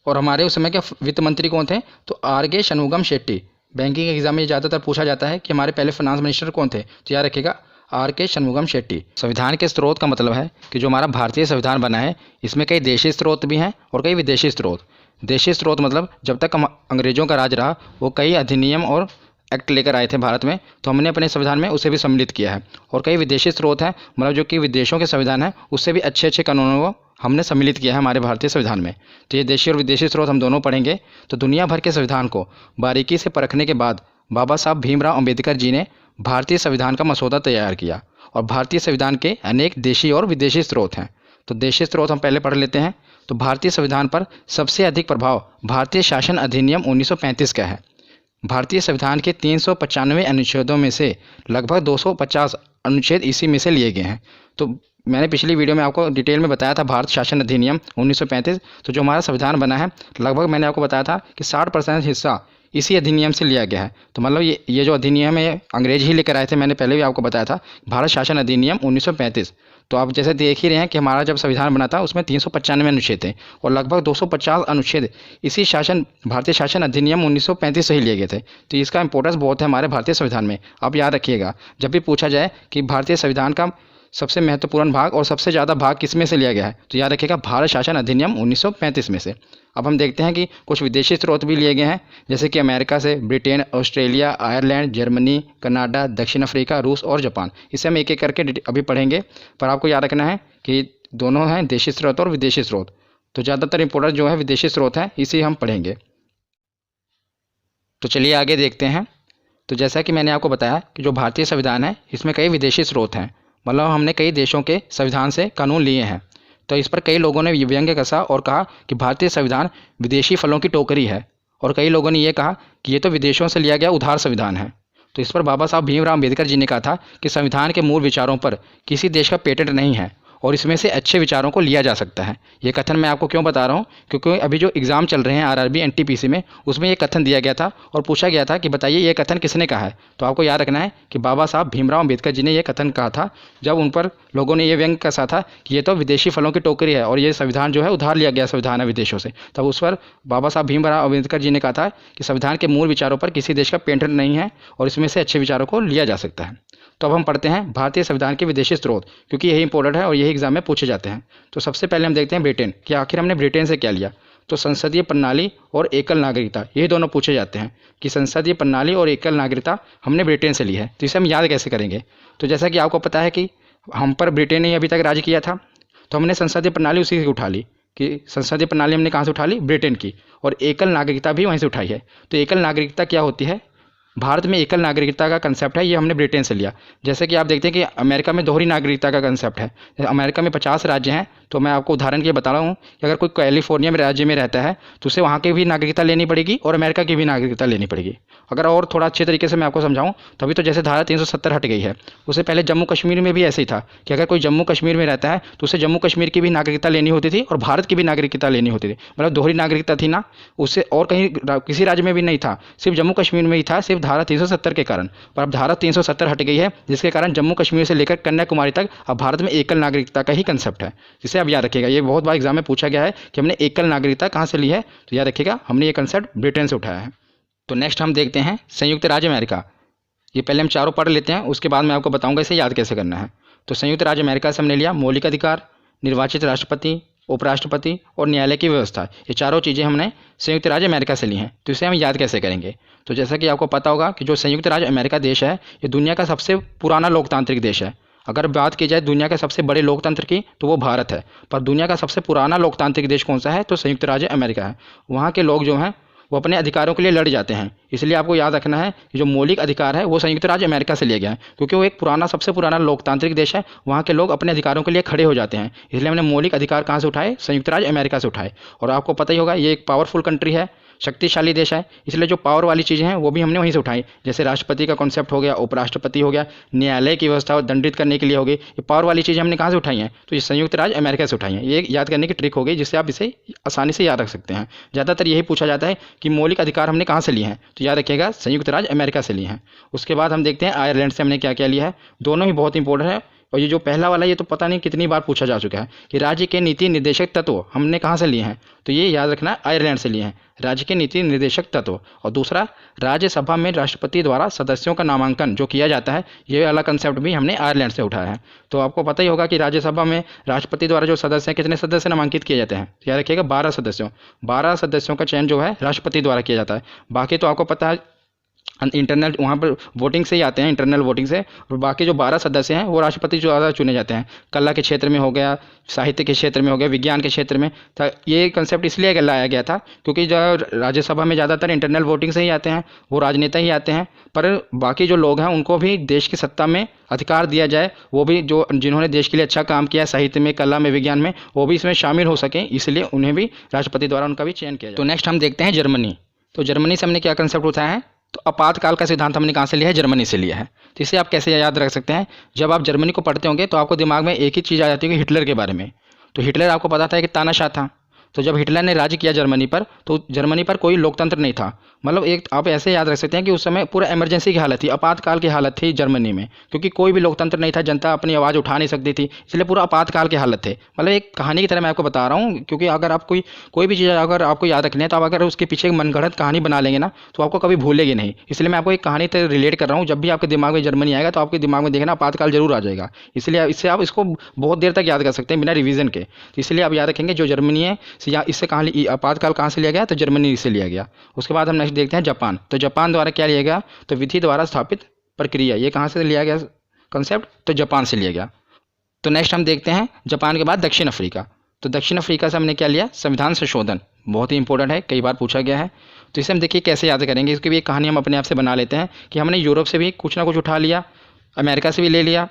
और हमारे उस समय के वित्त मंत्री कौन थे? तो आर के शनमुगम शेट्टी। बैंकिंग एग्जाम में ज़्यादातर पूछा जाता है कि हमारे पहले फाइनेंस मिनिस्टर कौन थे, तो याद रखिएगा आर के शनमुगम शेट्टी। संविधान के स्रोत का मतलब है कि जो हमारा भारतीय संविधान बना है इसमें कई देशी स्रोत भी हैं और कई विदेशी स्रोत। देशी स्रोत मतलब जब तक हम अंग्रेजों का राज रहा वो कई अधिनियम और एक्ट लेकर आए थे भारत में, तो हमने अपने संविधान में उसे भी सम्मिलित किया है। और कई विदेशी स्रोत हैं, मतलब जो कि विदेशों के संविधान है उससे भी अच्छे अच्छे कानूनों को हमने सम्मिलित किया है हमारे भारतीय संविधान में। तो ये देशी और विदेशी स्रोत हम दोनों पढ़ेंगे। तो दुनिया भर के संविधान को बारीकी से परखने के बाद बाबा साहब भीमराव अम्बेडकर जी ने भारतीय संविधान का मसौदा तैयार किया। और भारतीय संविधान के अनेक देशी और विदेशी स्रोत हैं। तो देशी स्रोत हम पहले पढ़ लेते हैं। तो भारतीय संविधान पर सबसे अधिक प्रभाव भारतीय शासन अधिनियम 1935 का है। भारतीय संविधान के 395 अनुच्छेदों में से लगभग 250 अनुच्छेद इसी में से लिए गए हैं। तो मैंने पिछली वीडियो में आपको डिटेल में बताया था भारत शासन अधिनियम 1935। तो जो हमारा संविधान बना है लगभग मैंने आपको बताया था कि 60% हिस्सा इसी अधिनियम से लिया गया है। तो मतलब ये जो अधिनियम है अंग्रेज ही लेकर आए थे, मैंने पहले भी आपको बताया था, भारत शासन अधिनियम 1935। तो आप जैसे देख ही रहे हैं कि हमारा जब संविधान बना था उसमें 395 अनुच्छेद थे और लगभग 250 अनुच्छेद इसी भारतीय शासन अधिनियम 1935 से ही लिए गए थे। तो इसका इंपॉर्टेंस बहुत है हमारे भारतीय संविधान में। आप याद रखिएगा जब भी पूछा जाए कि भारतीय संविधान का सबसे महत्वपूर्ण भाग और सबसे ज़्यादा भाग किस में से लिया गया है, तो याद रखिएगा भारत शासन अधिनियम 1935 में से। अब हम देखते हैं कि कुछ विदेशी स्रोत भी लिए गए हैं, जैसे कि अमेरिका से, Britain, Australia, Ireland, Germany, Canada, दक्षिण अफ्रीका, रूस और जापान। इसे हम एक एक करके अभी पढ़ेंगे, पर आपको याद रखना है कि दोनों हैं देशी स्रोत और विदेशी स्रोत। तो ज़्यादातर इंपॉर्टेंट जो है विदेशी स्रोत हैं, इसी हम पढ़ेंगे। तो चलिए आगे देखते हैं। तो जैसा कि मैंने आपको बताया कि जो भारतीय संविधान है इसमें कई विदेशी स्रोत हैं, मतलब हमने कई देशों के संविधान से कानून लिए हैं। तो इस पर कई लोगों ने व्यंग्य कसा और कहा कि भारतीय संविधान विदेशी फलों की टोकरी है, और कई लोगों ने यह कहा कि ये तो विदेशों से लिया गया उधार संविधान है। तो इस पर बाबा साहब भीमराव अम्बेडकर जी ने कहा था कि संविधान के मूल विचारों पर किसी देश का पेटेंट नहीं है और इसमें से अच्छे विचारों को लिया जा सकता है। ये कथन मैं आपको क्यों बता रहा हूँ, क्योंकि अभी जो एग्ज़ाम चल रहे हैं आरआरबी एनटीपीसी में, उसमें ये कथन दिया गया था और पूछा गया था कि बताइए ये कथन किसने कहा है। तो आपको याद रखना है कि बाबा साहब भीमराव अम्बेडकर जी ने यह कथन कहा था जब उन पर लोगों ने ये व्यंग कसा था कि ये तो विदेशी फलों की टोकरी है और ये संविधान जो है उधार लिया गया संविधान है विदेशों से। तब उस पर बाबा साहब भीमराव अम्बेडकर जी ने कहा था कि संविधान के मूल विचारों पर किसी देश का पेटेंट नहीं है और इसमें से अच्छे विचारों को लिया जा सकता है। तो अब हम पढ़ते हैं भारतीय संविधान के विदेशी स्रोत, क्योंकि यही इंपॉर्टेंट है और यही एग्जाम में पूछे जाते हैं। तो सबसे पहले हम देखते हैं ब्रिटेन, कि आखिर हमने ब्रिटेन से क्या लिया। तो संसदीय प्रणाली और एकल नागरिकता, ये दोनों पूछे जाते हैं कि संसदीय प्रणाली और एकल नागरिकता हमने ब्रिटेन से ली है। तो इसे हम याद कैसे करेंगे। तो जैसा कि आपको पता है कि हम पर ब्रिटेन ने अभी तक राज किया था, तो हमने संसदीय प्रणाली उसी से उठा ली कि संसदीय प्रणाली हमने कहाँ से उठा ली, ब्रिटेन की, और एकल नागरिकता भी वहीं से उठाई है। तो एकल नागरिकता क्या होती है, भारत में एकल नागरिकता का कंसेप्ट है, ये हमने ब्रिटेन से लिया। जैसे कि आप देखते हैं कि अमेरिका में दोहरी नागरिकता का कंसेप्ट है। अमेरिका में 50 राज्य हैं, तो मैं आपको उदाहरण के लिए बता रहा हूँ कि अगर कोई कैलिफोर्निया में राज्य में रहता है तो उसे वहाँ की भी नागरिकता लेनी पड़ेगी और अमेरिका की भी नागरिकता लेनी पड़ेगी। अगर और थोड़ा अच्छे तरीके से मैं आपको समझाऊँ तभी तो जैसे धारा 370 हट गई है, उससे पहले जम्मू कश्मीर में भी ऐसे ही था कि अगर कोई जम्मू कश्मीर में रहता है तो उसे जम्मू कश्मीर की भी नागरिकता लेनी होती थी और भारत की भी नागरिकता लेनी होती थी। मतलब दोहरी नागरिकता थी ना, उससे और कहीं किसी राज्य में भी नहीं था, सिर्फ जम्मू कश्मीर में ही था, सिर्फ धारा 370 के कारण। पर अब धारा 370 हट गई है, जिसके कारण जम्मू कश्मीर से लेकर कन्याकुमारी तक अब भारत में एकल नागरिकता का ही कंसेप्ट है, जिसे आप याद रखिएगा। ये बहुत बार एग्जाम में पूछा गया है कि हमने एकल नागरिकता कहाँ से ली है, तो याद रखिएगा हमने ये कंसेप्ट ब्रिटेन से उठाया है। तो नेक्स्ट हम देखते हैं संयुक्त राज्य अमेरिका। ये पहले हम चारों पढ़ लेते हैं, उसके बाद मैं आपको बताऊंगा इसे याद कैसे करना है। तो संयुक्त राज्य अमेरिका से हमने लिया मौलिक अधिकार, निर्वाचित राष्ट्रपति, उपराष्ट्रपति और न्यायालय की व्यवस्था। ये चारों चीज़ें हमने संयुक्त राज्य अमेरिका से ली हैं। तो इसे हम याद कैसे करेंगे। तो जैसा कि आपको पता होगा कि जो संयुक्त राज्य अमेरिका देश है ये दुनिया का सबसे पुराना लोकतांत्रिक देश है। अगर बात की जाए दुनिया के सबसे बड़े लोकतंत्र की तो वो भारत है, पर दुनिया का सबसे पुराना लोकतांत्रिक देश कौन सा है, तो संयुक्त राज्य अमेरिका है। वहाँ के लोग जो हैं वो अपने अधिकारों के लिए लड़ जाते हैं। इसलिए आपको याद रखना है कि जो मौलिक अधिकार है वो संयुक्त राज्य अमेरिका से लिया गया है, क्योंकि वो एक पुराना, सबसे पुराना लोकतांत्रिक देश है। वहाँ के लोग अपने अधिकारों के लिए खड़े हो जाते हैं। इसलिए हमने मौलिक अधिकार कहाँ से उठाए? संयुक्त राज्य अमेरिका से उठाए। और आपको पता ही होगा ये एक पावरफुल कंट्री है, शक्तिशाली देश है, इसलिए जो पावर वाली चीज़ें हैं वो भी हमने वहीं से उठाई। जैसे राष्ट्रपति का कॉन्सेप्ट हो गया, उपराष्ट्रपति हो गया, न्यायालय की व्यवस्था दंडित करने के लिए हो गई, ये पावर वाली चीज़ें हमने कहाँ से उठाई हैं? तो ये संयुक्त राज्य अमेरिका से उठाई हैं। ये याद करने की ट्रिक हो गई, जिससे आप इसे आसानी से याद रख सकते हैं। ज़्यादातर यही पूछा जाता है कि मौलिक अधिकार हमने कहाँ से लिए हैं, तो याद रखिएगा संयुक्त राज्य अमेरिका से लिए हैं। उसके बाद हम देखते हैं आयरलैंड से हमने क्या क्या लिया है। दोनों ही बहुत इंपॉर्टेंट है। और ये जो पहला वाला, ये तो पता नहीं कितनी बार पूछा जा चुका है कि राज्य के नीति निर्देशक तत्व हमने कहाँ से लिए हैं, तो ये याद रखना आयरलैंड से लिए हैं, राज्य के नीति निर्देशक तत्व। और दूसरा, राज्यसभा में राष्ट्रपति द्वारा सदस्यों का नामांकन जो किया जाता है, ये वाला कंसेप्ट भी हमने आयरलैंड से उठाया है। तो आपको पता ही होगा कि राज्यसभा में राष्ट्रपति द्वारा जो सदस्य हैं, कितने सदस्य नामांकित किए जाते हैं? याद रखिएगा 12 सदस्यों का चयन जो है राष्ट्रपति द्वारा किया जाता है। बाकी तो आपको पता है इंटरनल, वहाँ पर वोटिंग से ही आते हैं, इंटरनल वोटिंग से। और बाकी जो 12 सदस्य हैं वो राष्ट्रपति जो ज़्यादा चुने जाते हैं। कला के क्षेत्र में हो गया, साहित्य के क्षेत्र में हो गया, विज्ञान के क्षेत्र में। था ये कंसेप्ट इसलिए लाया गया था क्योंकि जो राज्यसभा में ज़्यादातर इंटरनल वोटिंग से ही आते हैं, वो राजनेता ही आते हैं। पर बाकी जो लोग हैं उनको भी देश की सत्ता में अधिकार दिया जाए, वो भी जो जिन्होंने देश के लिए अच्छा काम किया है साहित्य में, कला में, विज्ञान में, वो भी इसमें शामिल हो सकें, इसलिए उन्हें भी राष्ट्रपति द्वारा उनका भी चयन किया जाए। तो नेक्स्ट हम देखते हैं जर्मनी। तो जर्मनी से हमने क्या कंसेप्ट उठाया है? तो आपातकाल का सिद्धांत हमने कहाँ से लिया है? जर्मनी से लिया है। तो इसे आप कैसे याद रख सकते हैं? जब आप जर्मनी को पढ़ते होंगे तो आपको दिमाग में एक ही चीज़ आ जाती है कि हिटलर के बारे में। तो हिटलर आपको पता था कि तानाशाह था। तो जब हिटलर ने राज्य किया जर्मनी पर, तो जर्मनी पर कोई लोकतंत्र नहीं था। मतलब एक आप ऐसे याद रख सकते हैं कि उस समय पूरा इमरजेंसी की हालत थी, आपातकाल की हालत थी जर्मनी में, क्योंकि कोई भी लोकतंत्र नहीं था, जनता अपनी आवाज़ उठा नहीं सकती थी, इसलिए पूरा आपातकाल की हालत थे। मतलब एक कहानी की तरह मैं आपको बता रहा हूँ, क्योंकि अगर आप कोई भी चीज़ अगर आपको याद रखनी है, तो आप अगर उसके पीछे एक मनगढ़ंत कहानी बना लेंगे ना, तो आपको कभी भूलेगी नहीं। इसलिए मैं आपको एक कहानी से रिलेट कर रहा हूँ। जब भी आपके दिमाग में जर्मनी आएगा तो आपके दिमाग में देखना आपातकाल जरूर आ जाएगा। इसलिए इससे आप इसको बहुत देर तक याद कर सकते हैं बिना रिवीजन के। तो इसलिए आप याद रखेंगे जो जर्मनी है, इससे कहानी आपातकाल कहाँ से लिया गया? तो जर्मनी से लिया गया। उसके बाद हम नेक्स्ट देखते हैं जापान। तो जापान द्वारा क्या लिया गया? तो विधि द्वारा स्थापित प्रक्रिया, ये कहाँ से लिया गया कंसेप्ट? तो जापान से लिया गया। तो नेक्स्ट हम देखते हैं जापान के बाद दक्षिण अफ्रीका। तो दक्षिण अफ्रीका से हमने क्या लिया? संविधान संशोधन। बहुत ही इंपॉर्टेंट है, कई बार पूछा गया है। तो इसे हम देखिए कैसे याद करेंगे। इसकी भी एक कहानी हम अपने आप से बना लेते हैं कि हमने यूरोप से भी कुछ ना कुछ उठा लिया, अमेरिका से भी ले लिया,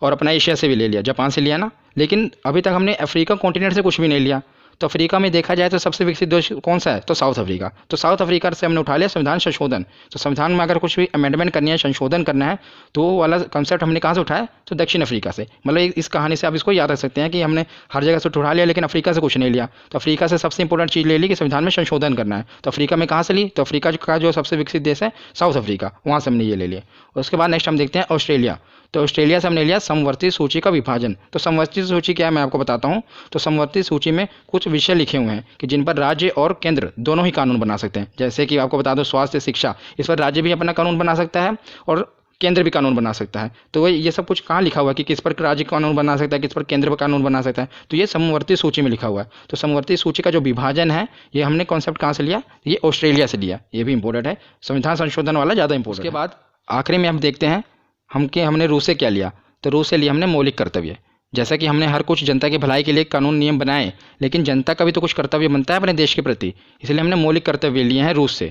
और अपना एशिया से भी ले लिया, जापान से लिया ना, लेकिन अभी तक हमने अफ्रीका कॉन्टिनेंट से कुछ भी नहीं लिया। तो अफ्रीका में देखा जाए तो सबसे विकसित देश कौन सा है? तो साउथ अफ्रीका। तो साउथ अफ्रीका से हमने उठा लिया संविधान संशोधन। तो संविधान में अगर कुछ भी अमेंडमेंट करनी है, संशोधन करना है, तो वो वाला कंसेप्ट हमने कहाँ से उठाया? तो दक्षिण अफ्रीका से। मतलब इस कहानी से आप इसको याद रख सकते हैं कि हमने हर जगह से उठा लिया, लेकिन अफ्रीका से कुछ नहीं लिया। तो अफ्रीका से सबसे इंपॉर्टेंट चीज़ ले ली कि संविधान में संशोधन करना है। तो अफ्रीका में कहाँ से ली? तो अफ्रीका का जो सबसे विकसित देश है साउथ अफ्रीका, वहाँ से हमने ये ले लिया। उसके बाद नेक्स्ट हम देखते हैं ऑस्ट्रेलिया। तो ऑस्ट्रेलिया से हमने लिया समवर्ती सूची का विभाजन। तो समवर्ती सूची क्या है मैं आपको बताता हूँ। तो समवर्ती सूची में कुछ विषय लिखे हुए हैं कि जिन पर राज्य और केंद्र दोनों ही कानून बना सकते हैं। जैसे कि आपको बता दो स्वास्थ्य, शिक्षा, इस पर राज्य भी अपना कानून बना सकता है और केंद्र भी कानून बना सकता है। तो ये सब कुछ कहाँ लिखा हुआ है कि किस पर राज्य कानून बना सकता है, किस पर केंद्र कानून बना सकता है? तो ये समवर्ती सूची में लिखा हुआ है। तो समवर्ती सूची का जो विभाजन है, ये हमने कॉन्सेप्ट कहाँ से लिया? ये ऑस्ट्रेलिया से लिया। ये भी इंपॉर्टेंट है, संविधान संशोधन वाला ज़्यादा इंपॉर्टेंट। उसके बाद आखिरी में हम देखते हैं हमने रूस से क्या लिया। तो रूस से लिया हमने मौलिक कर्तव्य। जैसा कि हमने हर कुछ जनता की भलाई के लिए कानून नियम बनाए, लेकिन जनता का भी तो कुछ कर्तव्य बनता है अपने देश के प्रति, इसलिए हमने मौलिक कर्तव्य लिए हैं रूस से।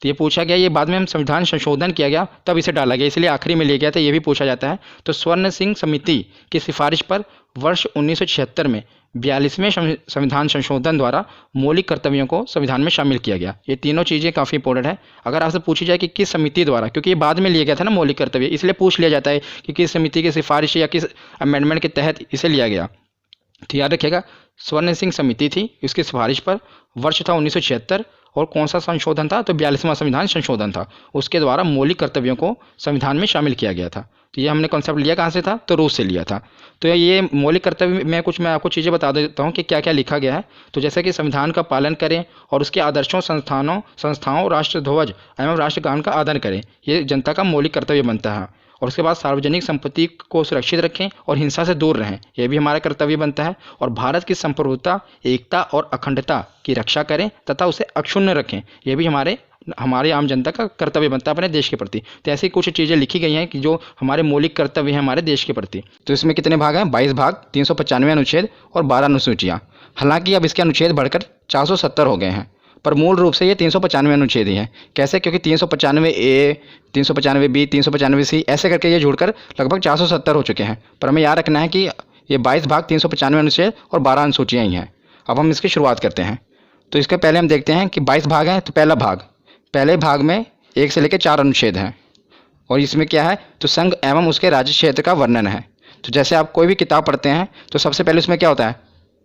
तो ये पूछा गया, ये बाद में हम संविधान संशोधन किया गया तब इसे डाला गया, इसलिए आखिरी में ले गया था, ये भी पूछा जाता है। तो स्वर्ण सिंह समिति की सिफारिश पर वर्ष 1976 में 42वें संविधान संशोधन द्वारा मौलिक कर्तव्यों को संविधान में शामिल किया गया। ये तीनों चीज़ें काफ़ी इंपॉर्टेंट है। अगर आपसे पूछी जाए कि किस समिति द्वारा, क्योंकि ये बाद में लिया गया था ना मौलिक कर्तव्य, इसलिए पूछ लिया जाता है कि किस समिति की सिफारिश या किस अमेंडमेंट के तहत इसे लिया गया। तो याद रखिएगा स्वर्ण सिंह समिति थी, इसकी सिफारिश पर, वर्ष था 1976, और कौन सा संशोधन था? तो 42वां संविधान संशोधन था। उसके द्वारा मौलिक कर्तव्यों को संविधान में शामिल किया गया था। तो ये हमने कॉन्सेप्ट लिया कहाँ से था? तो रूस से लिया था। तो ये मौलिक कर्तव्य में मैं आपको चीज़ें बता देता हूँ कि क्या क्या लिखा गया है। तो जैसे कि संविधान का पालन करें और उसके आदर्शों, संस्थाओं, राष्ट्रध्वज एवं राष्ट्रगान का आदर करें, ये जनता का मौलिक कर्तव्य बनता है। और उसके बाद सार्वजनिक संपत्ति को सुरक्षित रखें और हिंसा से दूर रहें, यह भी हमारा कर्तव्य बनता है। और भारत की संप्रभुता, एकता और अखंडता की रक्षा करें तथा उसे अक्षुण्ण रखें, यह भी हमारे आम जनता का कर्तव्य बनता है अपने देश के प्रति। तो ऐसी कुछ चीज़ें लिखी गई हैं कि जो हमारे मौलिक कर्तव्य हैं हमारे देश के प्रति। तो इसमें कितने भाग हैं? 22 भाग, 395 अनुच्छेद और 12 अनुसूचियाँ। हालांकि अब इसके अनुच्छेद बढ़कर 470 हो गए हैं, पर मूल रूप से ये 395 अनुच्छेद ही हैं। कैसे? क्योंकि 395 ए, 395 बी, 395 सी ऐसे करके ये जुड़कर लगभग 470 हो चुके हैं। पर हमें याद रखना है कि ये 22 भाग 395 अनुच्छेद और 12 अनुसूचियाँ ही हैं। अब हम इसकी शुरुआत करते हैं। तो इसके पहले हम देखते हैं कि 22 भाग हैं, तो पहले भाग में 1 से लेकर 4 अनुच्छेद हैं और इसमें क्या है, तो संघ एवं उसके राज्य क्षेत्र का वर्णन है। तो जैसे आप कोई भी किताब पढ़ते हैं तो सबसे पहले उसमें क्या होता है,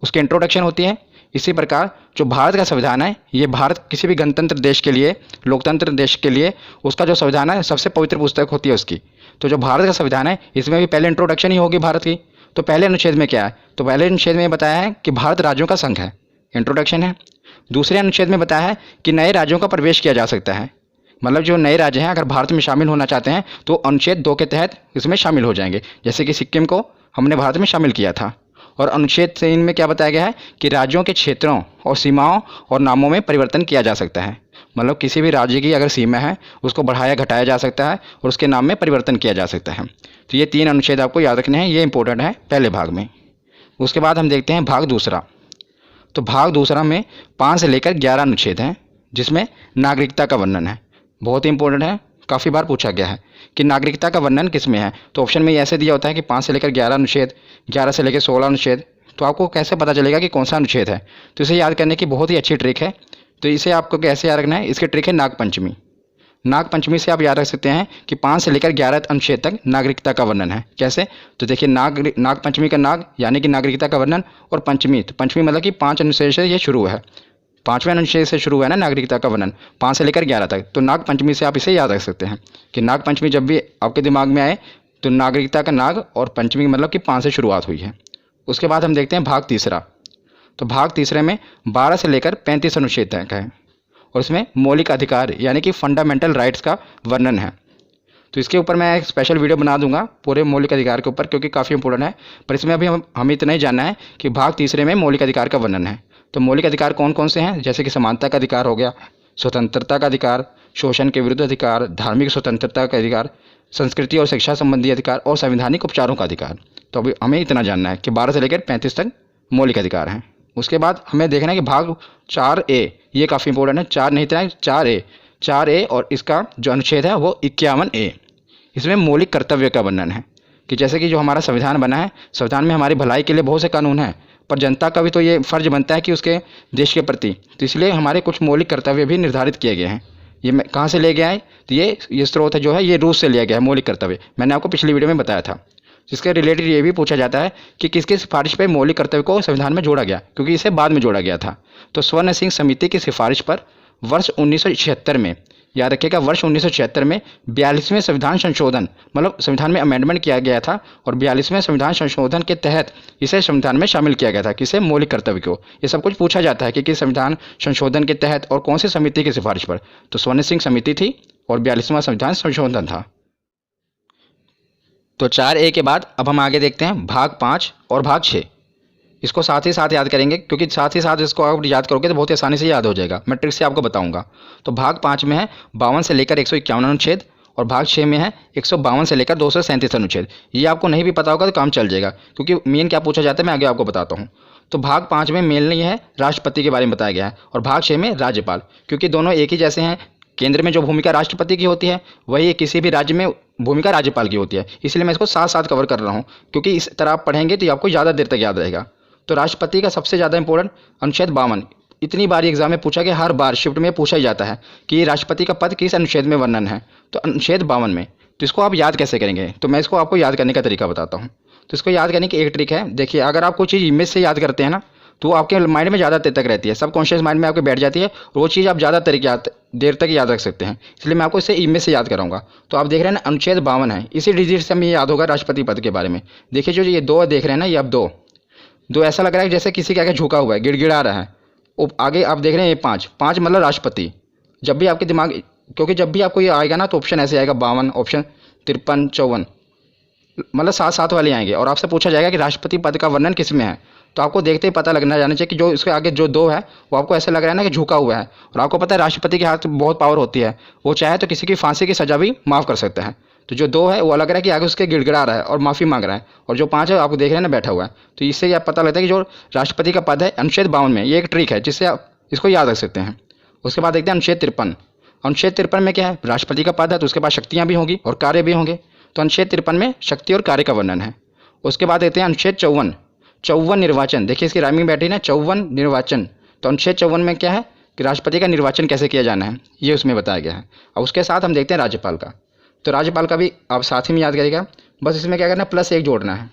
उसकी इंट्रोडक्शन होती है। इसी प्रकार जो भारत का संविधान है, ये भारत किसी भी गणतंत्र देश के लिए, लोकतंत्र देश के लिए उसका जो संविधान है सबसे पवित्र पुस्तक होती है उसकी। तो जो भारत का संविधान है इसमें भी पहले इंट्रोडक्शन ही होगी भारत की। तो पहले अनुच्छेद में क्या है, तो पहले अनुच्छेद में बताया है कि भारत राज्यों का संघ है, इंट्रोडक्शन है। दूसरे अनुच्छेद में बताया है कि नए राज्यों का प्रवेश किया जा सकता है, मतलब जो नए राज्य हैं अगर भारत में शामिल होना चाहते हैं तो अनुच्छेद 2 के तहत इसमें शामिल हो जाएंगे। जैसे कि सिक्किम को हमने भारत में शामिल किया था। और अनुच्छेद 3 में क्या बताया गया है कि राज्यों के क्षेत्रों और सीमाओं और नामों में परिवर्तन किया जा सकता है, मतलब किसी भी राज्य की अगर सीमा है उसको बढ़ाया घटाया जा सकता है और उसके नाम में परिवर्तन किया जा सकता है। तो ये 3 अनुच्छेद आपको याद रखने हैं, ये इंपॉर्टेंट है पहले भाग में। उसके बाद हम देखते हैं भाग दूसरा। तो भाग दूसरा में 5 से लेकर 11 अनुच्छेद हैं जिसमें नागरिकता का वर्णन है। बहुत ही इंपॉर्टेंट है, काफ़ी बार पूछा गया है कि नागरिकता का वर्णन किस में है। तो ऑप्शन में ये ऐसे दिया होता है कि 5 से लेकर 11 अनुच्छेद, 11 से लेकर 16 अनुच्छेद। तो आपको कैसे पता चलेगा कि कौन सा अनुच्छेद है, तो इसे याद करने की बहुत ही अच्छी ट्रिक है। तो इसे आपको कैसे याद रखना है, इसकी ट्रिक है नागपंचमी। नागपंचमी से आप याद रख सकते हैं कि 5 से लेकर 11 अनुच्छेद तक नागरिकता का वर्णन है। कैसे? तो देखिए नागपंचमी का नाग यानी कि नागरिकता का वर्णन, और पंचमी, तो पंचमी मतलब कि 5 अनुच्छेद से ये शुरू है, 5वें अनुच्छेद से शुरू हुआ है ना नागरिकता का वर्णन, 5 से लेकर 11 तक। तो नाग पंचमी से आप इसे याद रख सकते हैं कि नाग पंचमी जब भी आपके दिमाग में आए तो नागरिकता का नाग और पंचमी मतलब कि 5 से शुरुआत हुई है। उसके बाद हम देखते हैं भाग तीसरा। तो भाग तीसरे में 12 से लेकर 35 अनुच्छेद तक है और इसमें मौलिक अधिकार यानी कि फंडामेंटल राइट्स का वर्णन है। तो इसके ऊपर मैं एक स्पेशल वीडियो बना दूंगा पूरे मौलिक अधिकार के ऊपर, क्योंकि काफ़ी इंपॉर्टेंट है। पर इसमें अभी हमें इतना ही जानना है कि भाग तीसरे में मौलिक अधिकार का वर्णन है। तो मौलिक अधिकार कौन कौन से हैं, जैसे कि समानता का अधिकार हो गया, स्वतंत्रता का अधिकार, शोषण के विरुद्ध अधिकार, धार्मिक स्वतंत्रता का अधिकार, संस्कृति और शिक्षा संबंधी अधिकार और संवैधानिक उपचारों का अधिकार। तो अभी हमें इतना जानना है कि 12 से लेकर 35 तक मौलिक अधिकार हैं। उसके बाद हमें देखना है कि भाग 4A, ये काफ़ी इंपॉर्टेंट है, 4 नहीं इतना 4A और इसका जो अनुच्छेद है वो 51A। इसमें मौलिक कर्तव्य का वर्णन है कि जैसे कि जो हमारा संविधान बना है, संविधान में हमारी भलाई के लिए बहुत से कानून हैं, पर जनता का भी तो ये फ़र्ज बनता है कि उसके देश के प्रति, तो इसलिए हमारे कुछ मौलिक कर्तव्य भी निर्धारित किए गए हैं। ये मैं कहाँ से ले गया है, तो ये स्रोत है जो है ये रूस से लिया गया है मौलिक कर्तव्य, मैंने आपको पिछली वीडियो में बताया था। जिसके रिलेटेड ये भी पूछा जाता है कि किसकी सिफारिश पर मौलिक कर्तव्य को संविधान में जोड़ा गया, क्योंकि इसे बाद में जोड़ा गया था। तो स्वर्ण सिंह समिति की सिफारिश पर वर्ष 1976 में, याद रखिएगा वर्ष 1976 में 42वें संविधान संशोधन, मतलब संविधान में अमेंडमेंट किया गया था और 42वें संविधान संशोधन के तहत इसे संविधान में शामिल किया गया था, किसे, मौलिक कर्तव्य को। ये सब कुछ पूछा जाता है कि किस संविधान संशोधन के तहत और कौन सी समिति की सिफारिश पर। तो स्वर्ण सिंह समिति थी और 42वां संविधान संशोधन था। तो 4A के बाद अब हम आगे देखते हैं भाग 5 और भाग 6। इसको साथ ही साथ याद करेंगे, क्योंकि साथ ही साथ इसको आप याद करोगे तो बहुत आसानी से याद हो जाएगा। मैं ट्रिक से आपको बताऊंगा। तो भाग 5 में है 52 से लेकर 151 अनुच्छेद और भाग 6 में है 152 से लेकर 237 अनुच्छेद। ये आपको नहीं भी पता होगा तो काम चल जाएगा, क्योंकि मेन क्या पूछा जाता है मैं आगे आपको बताता हूँ। तो भाग 5 में मेन नहीं है, राष्ट्रपति के बारे में बताया गया है, और भाग 6 में राज्यपाल, क्योंकि दोनों एक ही जैसे हैं। केंद्र में जो भूमिका राष्ट्रपति की होती है वही किसी भी राज्य में भूमिका राज्यपाल की होती है, इसलिए मैं इसको साथ साथ कवर कर रहा हूँ, क्योंकि इस तरह आप पढ़ेंगे तो आपको ज़्यादा देर तक याद रहेगा। तो राष्ट्रपति का सबसे ज़्यादा इंपॉर्टेंट अनुच्छेद 52, इतनी बार एग्जाम में पूछा गया, हर बार शिफ्ट में पूछा ही जाता है कि राष्ट्रपति का पद किस अनुच्छेद में वर्णन है, तो अनुच्छेद 52 में। तो इसको आप याद कैसे करेंगे, तो मैं इसको आपको याद करने का तरीका बताता हूँ। तो इसको याद करने की एक ट्रिक है, देखिए अगर आप कोई चीज़ इमेज से याद करते हैं ना तो आपके माइंड में ज़्यादा देर तक रहती है, सबकॉन्शियस माइंड में आपके बैठ जाती है और वो चीज़ आप ज़्यादा देर तक याद रख सकते हैं। इसलिए मैं आपको इसे इमेज से याद कराऊंगा। तो आप देख रहे हैं ना अनुच्छेद 52 है, इसी डिजिट से हमें याद होगा राष्ट्रपति पद के बारे में। देखिए जो ये 2 देख रहे हैं ना, ये अब दो ऐसा लग रहा है जैसे किसी के आगे झुका हुआ है, गिड़गिड़ा रहा है। आगे आप देख रहे हैं ये 5 मतलब राष्ट्रपति। जब भी आपके दिमाग, क्योंकि जब भी आपको ये आएगा ना तो ऑप्शन ऐसे आएगा 52, ऑप्शन 53, 54, मतलब 7 वाले आएंगे और आपसे पूछा जाएगा कि राष्ट्रपति पद का वर्णन किस में है। तो आपको देखते ही पता लगना जाना चाहिए कि जो इसके आगे जो 2 है वो आपको ऐसा लग रहा है ना कि झुका हुआ है, और आपको पता है राष्ट्रपति के हाथ में बहुत पावर होती है, वो चाहे तो किसी की फांसी की सजा भी माफ़ कर सकता है। तो जो 2 है वो अलग रहा है कि आगे उसके गिड़गिड़ा रहा है और माफ़ी मांग रहा है, और जो 5 है आपको देख रहे हैं ना बैठा हुआ है। तो इससे आप पता लगता है कि जो राष्ट्रपति का पद है अनुच्छेद 52 में, ये एक ट्रिक है जिससे आप इसको याद रख सकते हैं। उसके बाद देखते हैं अनुच्छेद 53। अनुच्छेद 53 में क्या है, राष्ट्रपति का पद है तो उसके पास शक्तियाँ भी होंगी और कार्य भी होंगे। तो अनुच्छेद 53 में शक्ति और कार्य का वर्णन है। उसके बाद देखते हैं अनुच्छेद 54। 54 निर्वाचन, देखिए इसकी राइमिंग बैठी ना, 54 निर्वाचन। तो अनुच्छेद 54 में क्या है कि राष्ट्रपति का निर्वाचन कैसे किया जाना है, ये उसमें बताया गया है। और उसके साथ हम देखते हैं राज्यपाल का। तो राज्यपाल का भी आप साथ ही में याद करिएगा, बस इसमें क्या करना है, +1 जोड़ना है।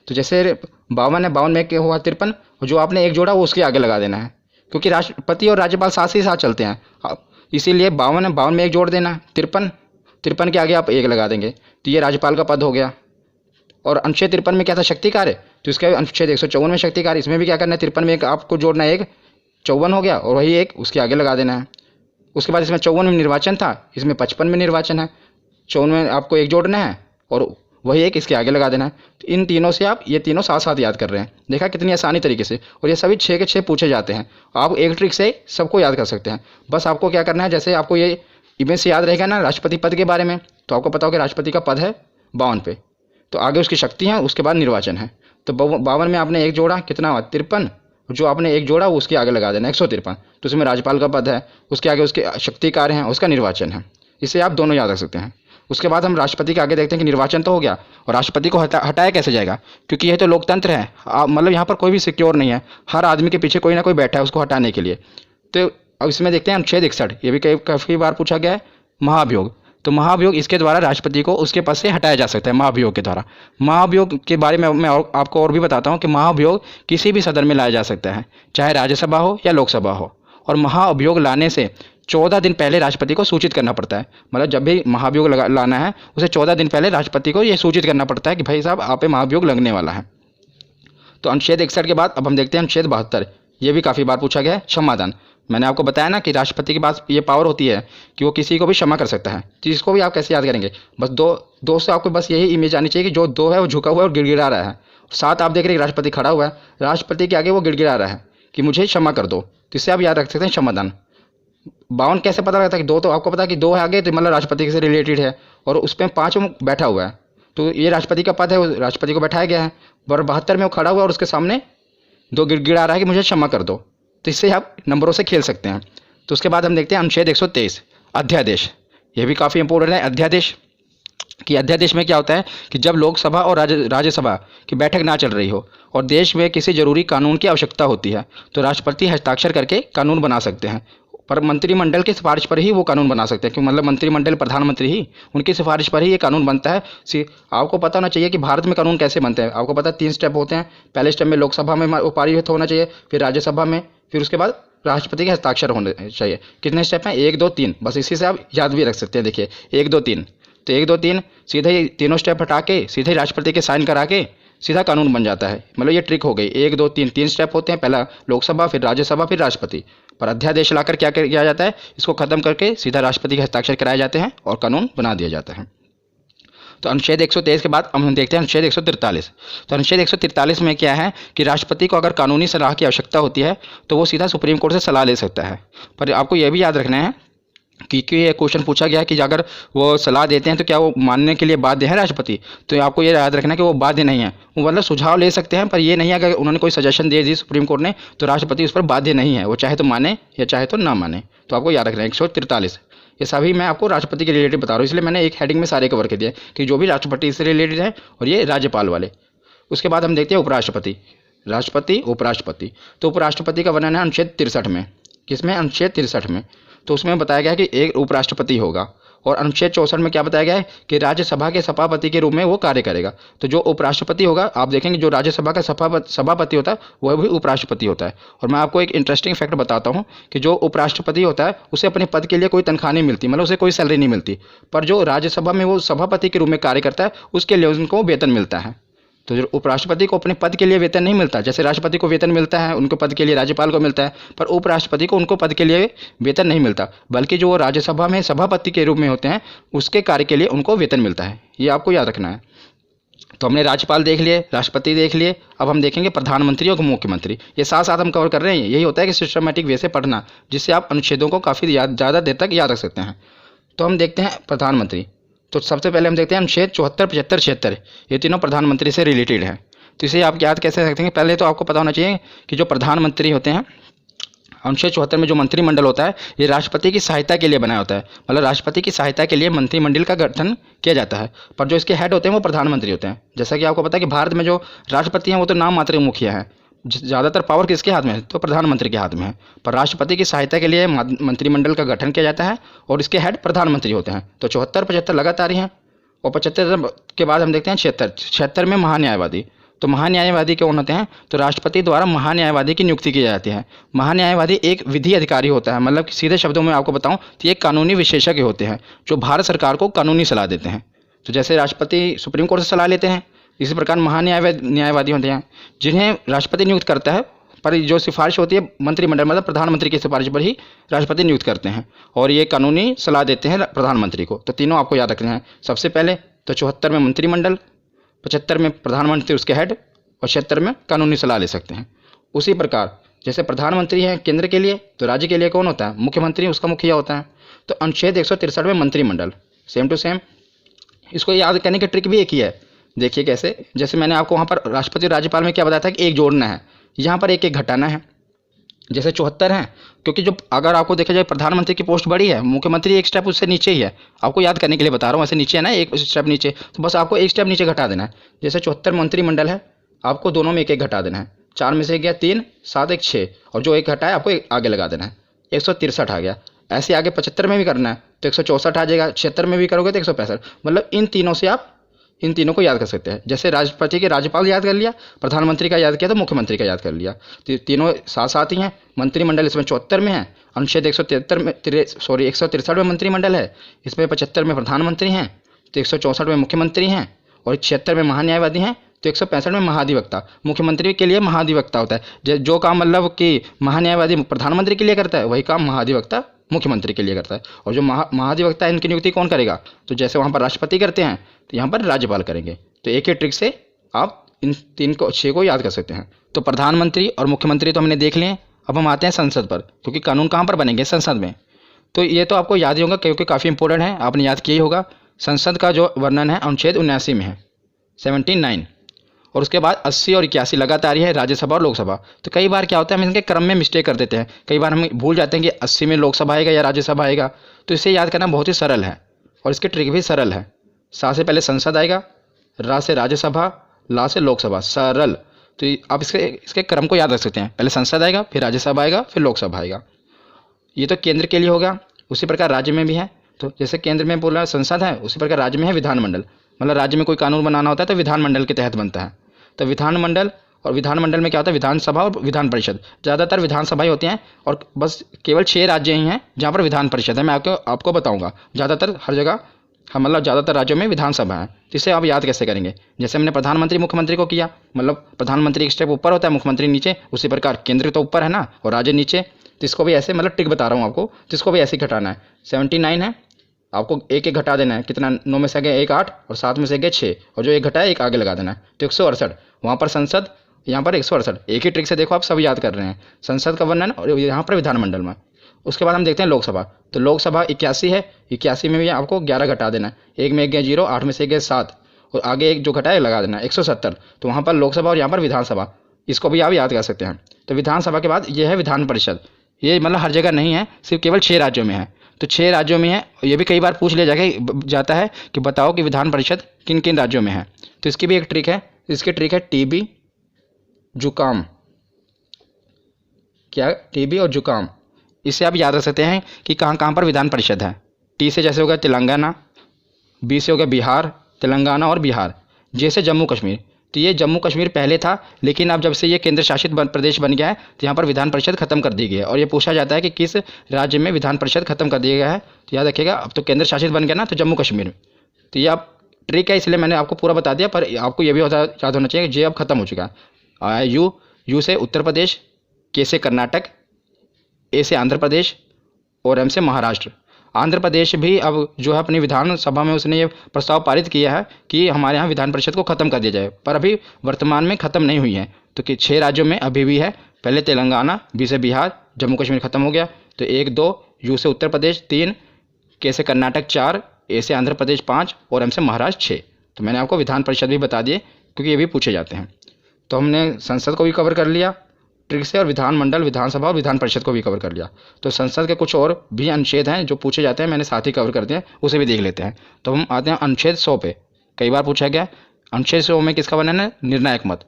तो जैसे 52 है, 52 में क्या हुआ 53, जो आपने एक जोड़ा वो उसके आगे लगा देना है, क्योंकि राष्ट्रपति और राज्यपाल साथ ही साथ चलते हैं, इसीलिए 52 है, 52 में एक जोड़ देना है। 53 के आगे आप एक लगा देंगे, तो ये राज्यपाल का पद हो गया। और अनुच्छेद 53 में क्या था, शक्ति कार्य, तो इसका अनुच्छेद 154 में शक्ति कार्य, इसमें भी क्या करना है, 53 में एक आपको जोड़ना है, एक 54 हो गया और वही एक उसके आगे लगा देना है। उसके बाद इसमें 54 में निर्वाचन था, इसमें 55 में निर्वाचन है, 54 में आपको एक जोड़ना है और वही एक इसके आगे लगा देना है। तो इन तीनों से आप ये तीनों साथ साथ याद कर रहे हैं, देखा कितनी आसानी तरीके से, और ये सभी 6 के 6 पूछे जाते हैं। आप एक ट्रिक से सबको याद कर सकते हैं। बस आपको क्या करना है, जैसे आपको ये इमेज से याद रहेगा ना राष्ट्रपति पद के बारे में, तो आपको पता हो कि राष्ट्रपति का पद है 52 पे, तो आगे उसकी शक्ति है, उसके बाद निर्वाचन है। तो 52 में आपने एक जोड़ा, कितना हुआ 53, जो आपने एक जोड़ा वो उसके आगे लगा देना 153, तो उसमें राज्यपाल का पद है, उसके आगे उसके शक्ति कार्य हैं, उसका निर्वाचन है। इससे आप दोनों याद रख सकते हैं। उसके बाद हम राष्ट्रपति के आगे देखते हैं कि निर्वाचन तो हो गया, और राष्ट्रपति को हटाया कैसे जाएगा, क्योंकि यह तो लोकतंत्र है, मतलब यहाँ पर कोई भी सिक्योर नहीं है, हर आदमी के पीछे कोई ना कोई बैठा है उसको हटाने के लिए। तो अब इसमें देखते हैं अनुच्छेद 61, ये भी काफ़ी बार पूछा गया है, महाभियोग। तो महाभियोग, इसके द्वारा राष्ट्रपति को उसके पद से हटाया जा सकता है, महाभियोग के द्वारा। महाभियोग के बारे में मैं आपको और भी बताता हूँ कि महाभियोग किसी भी सदन में लाया जा सकता है, चाहे राज्यसभा हो या लोकसभा हो। और महाभियोग लाने से 14 दिन पहले राष्ट्रपति को सूचित करना पड़ता है, मतलब जब भी महाभियोग लाना है उसे 14 दिन पहले राष्ट्रपति को यह सूचित करना पड़ता है कि भाई साहब आप पे महाभियोग लगने वाला है। तो अनुच्छेद 61 के बाद अब हम देखते हैं अनुच्छेद 72, ये भी काफ़ी बार पूछा गया है, क्षमादान। मैंने आपको बताया ना कि राष्ट्रपति के पास ये पावर होती है कि वो किसी को भी क्षमा कर सकता है। तो इसको भी आप कैसे याद करेंगे, बस दो से आपको बस यही इमेज आनी चाहिए कि जो 2 है वो झुका हुआ है और गिड़गिड़ा रहा है। 7 आप देख रहे हैं राष्ट्रपति खड़ा हुआ है, राष्ट्रपति के आगे वो गिड़गिड़ा रहा है कि मुझे क्षमा कर दो, तो इससे आप याद रख सकते हैं क्षमादान। 52 कैसे पता लगता है कि 2, तो आपको पता है कि 2 है आगे, तो मतलब राष्ट्रपति से रिलेटेड है, और उस पर 5 बैठा हुआ है, तो ये राष्ट्रपति का पद है, वो राष्ट्रपति को बैठाया गया है। और 72 में वो खड़ा हुआ है और उसके सामने 2 गिड़गिड़ा रहा है कि मुझे क्षमा कर दो, तो इससे आप नंबरों से खेल सकते हैं। तो उसके बाद हम देखते हैं अनुच्छेद 123, अध्यादेश। ये भी काफ़ी इंपॉर्टेंट है, अध्यादेश। कि अध्यादेश में क्या होता है कि जब लोकसभा और राज्यसभा की बैठक ना चल रही हो और देश में किसी जरूरी कानून की आवश्यकता होती है, तो राष्ट्रपति हस्ताक्षर करके कानून बना सकते हैं, पर मंत्रिमंडल की सिफारिश पर ही वो कानून बना सकते हैं, क्योंकि मतलब मंत्रिमंडल प्रधानमंत्री ही, उनकी सिफारिश पर ही ये कानून बनता है। आपको पता होना चाहिए कि भारत में कानून कैसे बनते हैं। आपको पता है 3 स्टेप होते हैं, पहले स्टेप में लोकसभा में वो पारित होना चाहिए, फिर राज्यसभा में, फिर उसके बाद राष्ट्रपति के हस्ताक्षर होने चाहिए। कितने स्टेप हैं, 1 2 3, बस इसी से आप याद भी रख सकते हैं। देखिए 1 2 3, तो 1 2 3 सीधे ही तीनों स्टेप हटा के सीधे राष्ट्रपति के साइन करा के सीधा कानून बन जाता है। मतलब ये ट्रिक हो गई, 1 2 3, 3 स्टेप होते हैं, पहला लोकसभा, फिर राज्यसभा, फिर राष्ट्रपति। पर अध्यादेश लाकर क्या किया जाता है, इसको खत्म करके सीधा राष्ट्रपति के हस्ताक्षर कराए जाते हैं और कानून बना दिया जाता है। तो अनुच्छेद 123 के बाद हम देखते हैं अनुच्छेद 143। तो अनुच्छेद 143 में क्या है कि राष्ट्रपति को अगर कानूनी सलाह की आवश्यकता होती है तो वो सीधा सुप्रीम कोर्ट से सलाह ले सकता है। पर आपको यह भी याद रखना है कि ये क्वेश्चन पूछा गया कि अगर वो सलाह देते हैं तो क्या वो मानने के लिए बाध्य है राष्ट्रपति, तो आपको ये याद रखना है कि वो बाध्य नहीं है। वो मतलब सुझाव ले सकते हैं, पर ये नहीं है अगर उन्होंने कोई सजेशन दे दी सुप्रीम कोर्ट ने तो राष्ट्रपति उस पर बाध्य नहीं है, वो चाहे तो माने या चाहे तो ना माने। तो आपको याद रखना है 143। ये सभी मैं आपको राष्ट्रपति के रिलेटेड बता रहा हूँ, इसलिए मैंने एक हेडिंग में सारे कवर कर दिए कि जो भी राष्ट्रपति से रिलेटेड है और ये राज्यपाल वाले। उसके बाद हम देखते हैं उपराष्ट्रपति, राष्ट्रपति, उपराष्ट्रपति। तो उपराष्ट्रपति का वर्णन है अनुच्छेद 63 में। किसमें, अनुच्छेद 63 में। तो उसमें बताया गया है कि एक उपराष्ट्रपति होगा, और अनुच्छेद 64 में क्या बताया गया है कि राज्यसभा के सभापति के रूप में वो कार्य करेगा। तो जो उपराष्ट्रपति होगा, आप देखेंगे जो राज्यसभा का सभापति होता है वह भी उपराष्ट्रपति होता है। और मैं आपको एक इंटरेस्टिंग फैक्ट बताता हूँ कि जो उपराष्ट्रपति होता है उसे अपने पद के लिए कोई तनख्वाह नहीं मिलती, मतलब उसे कोई सैलरी नहीं मिलती, पर जो राज्यसभा में वो सभापति के रूप में कार्य करता है उसके लिए उनको वेतन मिलता है। तो जो उपराष्ट्रपति को अपने पद के लिए वेतन नहीं मिलता, जैसे राष्ट्रपति को वेतन मिलता है उनके पद के लिए, राज्यपाल को मिलता है, पर उपराष्ट्रपति को उनको पद के लिए वेतन नहीं मिलता, बल्कि जो वो राज्यसभा में सभापति के रूप में होते हैं उसके कार्य के लिए उनको वेतन मिलता है। ये आपको याद रखना है। तो हमने राज्यपाल देख लिए, राष्ट्रपति देख लिए, अब हम देखेंगे प्रधानमंत्री और मुख्यमंत्री। ये साथ साथ हम कवर कर रहे हैं। यही होता है कि सिस्टमेटिक वे से पढ़ना, जिससे आप अनुच्छेदों को काफ़ी ज़्यादा देर तक याद रख सकते हैं। तो हम देखते हैं प्रधानमंत्री। तो सबसे पहले हम देखते हैं अनुच्छेद 74, 75, 76, ये तीनों प्रधानमंत्री से रिलेटेड है। तो इसे आप याद कैसे रखते हैं, पहले तो आपको पता होना चाहिए कि जो प्रधानमंत्री होते हैं अनुच्छेद 74 में जो मंत्रिमंडल होता है ये राष्ट्रपति की सहायता के लिए बनाया होता है, मतलब राष्ट्रपति की सहायता के लिए मंत्रिमंडल का गठन किया जाता है। पर जो इसके हेड होते हैं वो प्रधानमंत्री होते हैं। जैसा कि आपको पता है कि भारत में जो राष्ट्रपति हैं वो तो नाम मात्र के मुखिया हैं, ज़्यादातर पावर किसके हाथ में है, तो प्रधानमंत्री के हाथ में है। पर राष्ट्रपति की सहायता के लिए मंत्रिमंडल का गठन किया जाता है और इसके हेड प्रधानमंत्री होते हैं। तो 74, 75 लगातार ही हैं। और 75 के बाद हम देखते हैं 76 में महान्यायवादी। तो महान्यायवादी कौन होते हैं, तो राष्ट्रपति द्वारा महान्यायवादी की नियुक्ति की जाती है। महान्यायवादी एक विधि अधिकारी होता है, मतलब कि सीधे शब्दों में आपको बताऊं तो ये कानूनी विशेषज्ञ होते हैं जो भारत सरकार को कानूनी सलाह देते हैं। तो जैसे राष्ट्रपति सुप्रीम कोर्ट से सलाह लेते हैं, इसी प्रकार न्यायवादी होते हैं जिन्हें राष्ट्रपति नियुक्त करता है, पर जो सिफारिश होती है मंत्रिमंडल मतलब प्रधानमंत्री की सिफारिश पर ही राष्ट्रपति नियुक्त करते हैं और ये कानूनी सलाह देते हैं प्रधानमंत्री को। तो तीनों आपको याद रखने हैं। सबसे पहले तो 74 में मंत्रिमंडल, 75 में प्रधानमंत्री उसके हेड और 76 में कानूनी सलाह ले सकते हैं। उसी प्रकार जैसे प्रधानमंत्री है केंद्र के लिए, तो राज्य के लिए कौन होता है, मुख्यमंत्री उसका मुखिया होता है। तो अनुच्छेद 163 में मंत्रिमंडल सेम टू सेम, इसको याद करने की ट्रिक भी एक ही है। देखिए कैसे, जैसे मैंने आपको वहाँ पर राष्ट्रपति और राज्यपाल में क्या बताया था कि एक जोड़ना है, यहाँ पर एक एक घटाना है। जैसे 74 है, क्योंकि जो अगर आपको देखा जाए प्रधानमंत्री की पोस्ट बड़ी है, मुख्यमंत्री एक स्टेप उससे नीचे ही है। आपको याद करने के लिए बता रहा हूँ, ऐसे नीचे है ना, एक स्टेप नीचे, तो बस आपको एक स्टेप नीचे घटा देना है। जैसे 74 मंत्रिमंडल है, आपको दोनों में एक एक घटा देना है। 4 में से गया 3, 7 एक 6, और जो एक घटा है आपको एक आगे लगा देना है, 163 आ गया। ऐसे आगे 75 में भी करना है तो 164 आ जाएगा, 76 में भी करोगे तो 165। मतलब इन तीनों से आप इन तीनों को याद कर सकते हैं। जैसे राष्ट्रपति के राज्यपाल याद कर लिया, प्रधानमंत्री का याद किया तो मुख्यमंत्री का याद कर लिया। तो तीनों साथ साथ ही हैं। मंत्रिमंडल इसमें 74 में है, अनुच्छेद 163 में मंत्रिमंडल है, इसमें 75 में प्रधानमंत्री हैं, तो 164 में मुख्यमंत्री हैं, और 76 में महान्यायवादी हैं, तो 165 में महाधिवक्ता। मुख्यमंत्री के लिए महाधिवक्ता होता है, जो काम मतलब कि महान्यायवादी प्रधानमंत्री के लिए करता है वही काम महाधिवक्ता मुख्यमंत्री के लिए करता है। और जो महाधिवक्ता है इनकी नियुक्ति कौन करेगा, तो जैसे वहाँ पर राष्ट्रपति करते हैं तो यहाँ पर राज्यपाल करेंगे। तो एक ही ट्रिक से आप इन 6 को याद कर सकते हैं। तो प्रधानमंत्री और मुख्यमंत्री तो हमने देख लिए। अब हम आते हैं संसद पर, क्योंकि कानून कहाँ पर बनेंगे, संसद में। तो ये तो आपको याद ही होगा क्योंकि काफ़ी इंपॉर्टेंट है, आपने याद किया ही होगा। संसद का जो वर्णन है अनुच्छेद 79 में है, 79, और उसके बाद 80 और 81 लगातार ही है, राज्यसभा और लोकसभा। तो कई बार क्या होता है हम इनके क्रम में मिस्टेक कर देते हैं, कई बार हम भूल जाते हैं कि 80 में लोकसभा आएगा या राज्यसभा आएगा। तो इसे याद करना बहुत ही सरल है और इसकी ट्रिक भी सरल है। सा से पहले संसद आएगा, रा से राज्यसभा, ला से लोकसभा, सरल। तो आप इसके क्रम को याद रख सकते हैं, पहले संसद आएगा, फिर राज्यसभा आएगा, फिर लोकसभा आएगा। ये तो केंद्र के लिए होगा। उसी प्रकार राज्य में भी है। तो जैसे केंद्र में बोला संसद है, उसी प्रकार राज्य में है विधानमंडल। मतलब राज्य में कोई कानून बनाना होता है तो विधानमंडल के तहत बनता है। तो विधानमंडल, और विधानमंडल में क्या होता है, विधानसभा और विधान परिषद। ज़्यादातर विधानसभाएं होती हैं और बस केवल 6 राज्य ही हैं जहाँ पर विधान परिषद है। मैं आपको बताऊंगा, ज़्यादातर हर जगह मतलब ज़्यादातर राज्यों में विधानसभा है। तो इसे आप याद कैसे करेंगे, जैसे हमने प्रधानमंत्री मुख्यमंत्री को किया, मतलब प्रधानमंत्री एक स्टेप ऊपर होता है, मुख्यमंत्री नीचे। उसी प्रकार केंद्र तो ऊपर है ना और राज्य नीचे। तो इसको भी ऐसे मतलब टिक बता रहा हूँ आपको, तो इसको भी ऐसे ही घटाना है। 79 है, आपको एक एक घटा देना है। कितना, 9 में से गए 1 8 और 7 में से गए 6, और जो एक घटा है एक आगे लगा देना है। तो 168 वहाँ पर संसद, यहाँ पर 168। एक ही ट्रिक से देखो आप सब याद कर रहे हैं, संसद का वर्णन और यहाँ पर विधानमंडल में। उसके बाद हम देखते हैं लोकसभा। तो लोकसभा 81 है, 81 में भी आपको 11 घटा देना है। 1 में 1 गए 0, 8 में से गए 7, और आगे एक जो घटा है लगा देना है, 170। तो वहाँ पर लोकसभा और यहाँ पर विधानसभा, इसको भी आप याद कर सकते हैं। तो विधानसभा के बाद ये है विधान परिषद। ये मतलब हर जगह नहीं है, सिर्फ केवल 6 राज्यों में है। तो 6 राज्यों में है। ये भी कई बार पूछ लिया जाता है कि बताओ कि विधान परिषद किन किन राज्यों में है। तो इसकी भी एक ट्रिक है, इसकी ट्रिक है टीबी, जुकाम। क्या, टीबी और जुकाम। इसे आप याद रख सकते हैं कि कहाँ कहाँ पर विधान परिषद है। टी से जैसे हो गया तेलंगाना, बी से हो गया बिहार, तेलंगाना और बिहार। जे से जम्मू कश्मीर। तो ये जम्मू कश्मीर पहले था, लेकिन अब जब से ये केंद्र शासित प्रदेश बन गया है तो यहाँ पर विधान परिषद खत्म कर दी गई है। और ये पूछा जाता है कि किस राज्य में विधान परिषद खत्म कर दिया गया है, तो याद रखिएगा अब तो केंद्र शासित बन गया ना, तो जम्मू कश्मीर। तो ये आप ट्रिक है, इसलिए मैंने आपको पूरा बता दिया, पर आपको ये भी याद होना चाहिए कि जे अब खत्म हो चुका है। यू से उत्तर प्रदेश, के से कर्नाटक, ए से आंध्र प्रदेश और एम से महाराष्ट्र। आंध्र प्रदेश भी अब जो है अपनी विधानसभा में उसने ये प्रस्ताव पारित किया है कि हमारे यहाँ विधान परिषद को ख़त्म कर दिया जाए, पर अभी वर्तमान में ख़त्म नहीं हुई है। तो कि 6 राज्यों में अभी भी है, पहले तेलंगाना, बी से बिहार, जम्मू कश्मीर खत्म हो गया। तो 1 2, यू से उत्तर प्रदेश 3, के से कर्नाटक 4, ए से आंध्र प्रदेश 5 और एम से महाराष्ट्र 6। तो मैंने आपको विधान परिषद भी बता दिए क्योंकि ये भी पूछे जाते हैं। तो हमने संसद को भी कवर कर लिया, ट्रिक से और विधानमंडल, विधानसभा और विधान परिषद को भी कवर कर लिया। तो संसद के कुछ और भी अनुच्छेद हैं जो पूछे जाते हैं, मैंने साथ ही कवर कर दिए, उसे भी देख लेते हैं। तो हम आते हैं अनुच्छेद 100 पे। कई बार पूछा गया अनुच्छेद 100 में किसका वर्णन है? निर्णायक मत।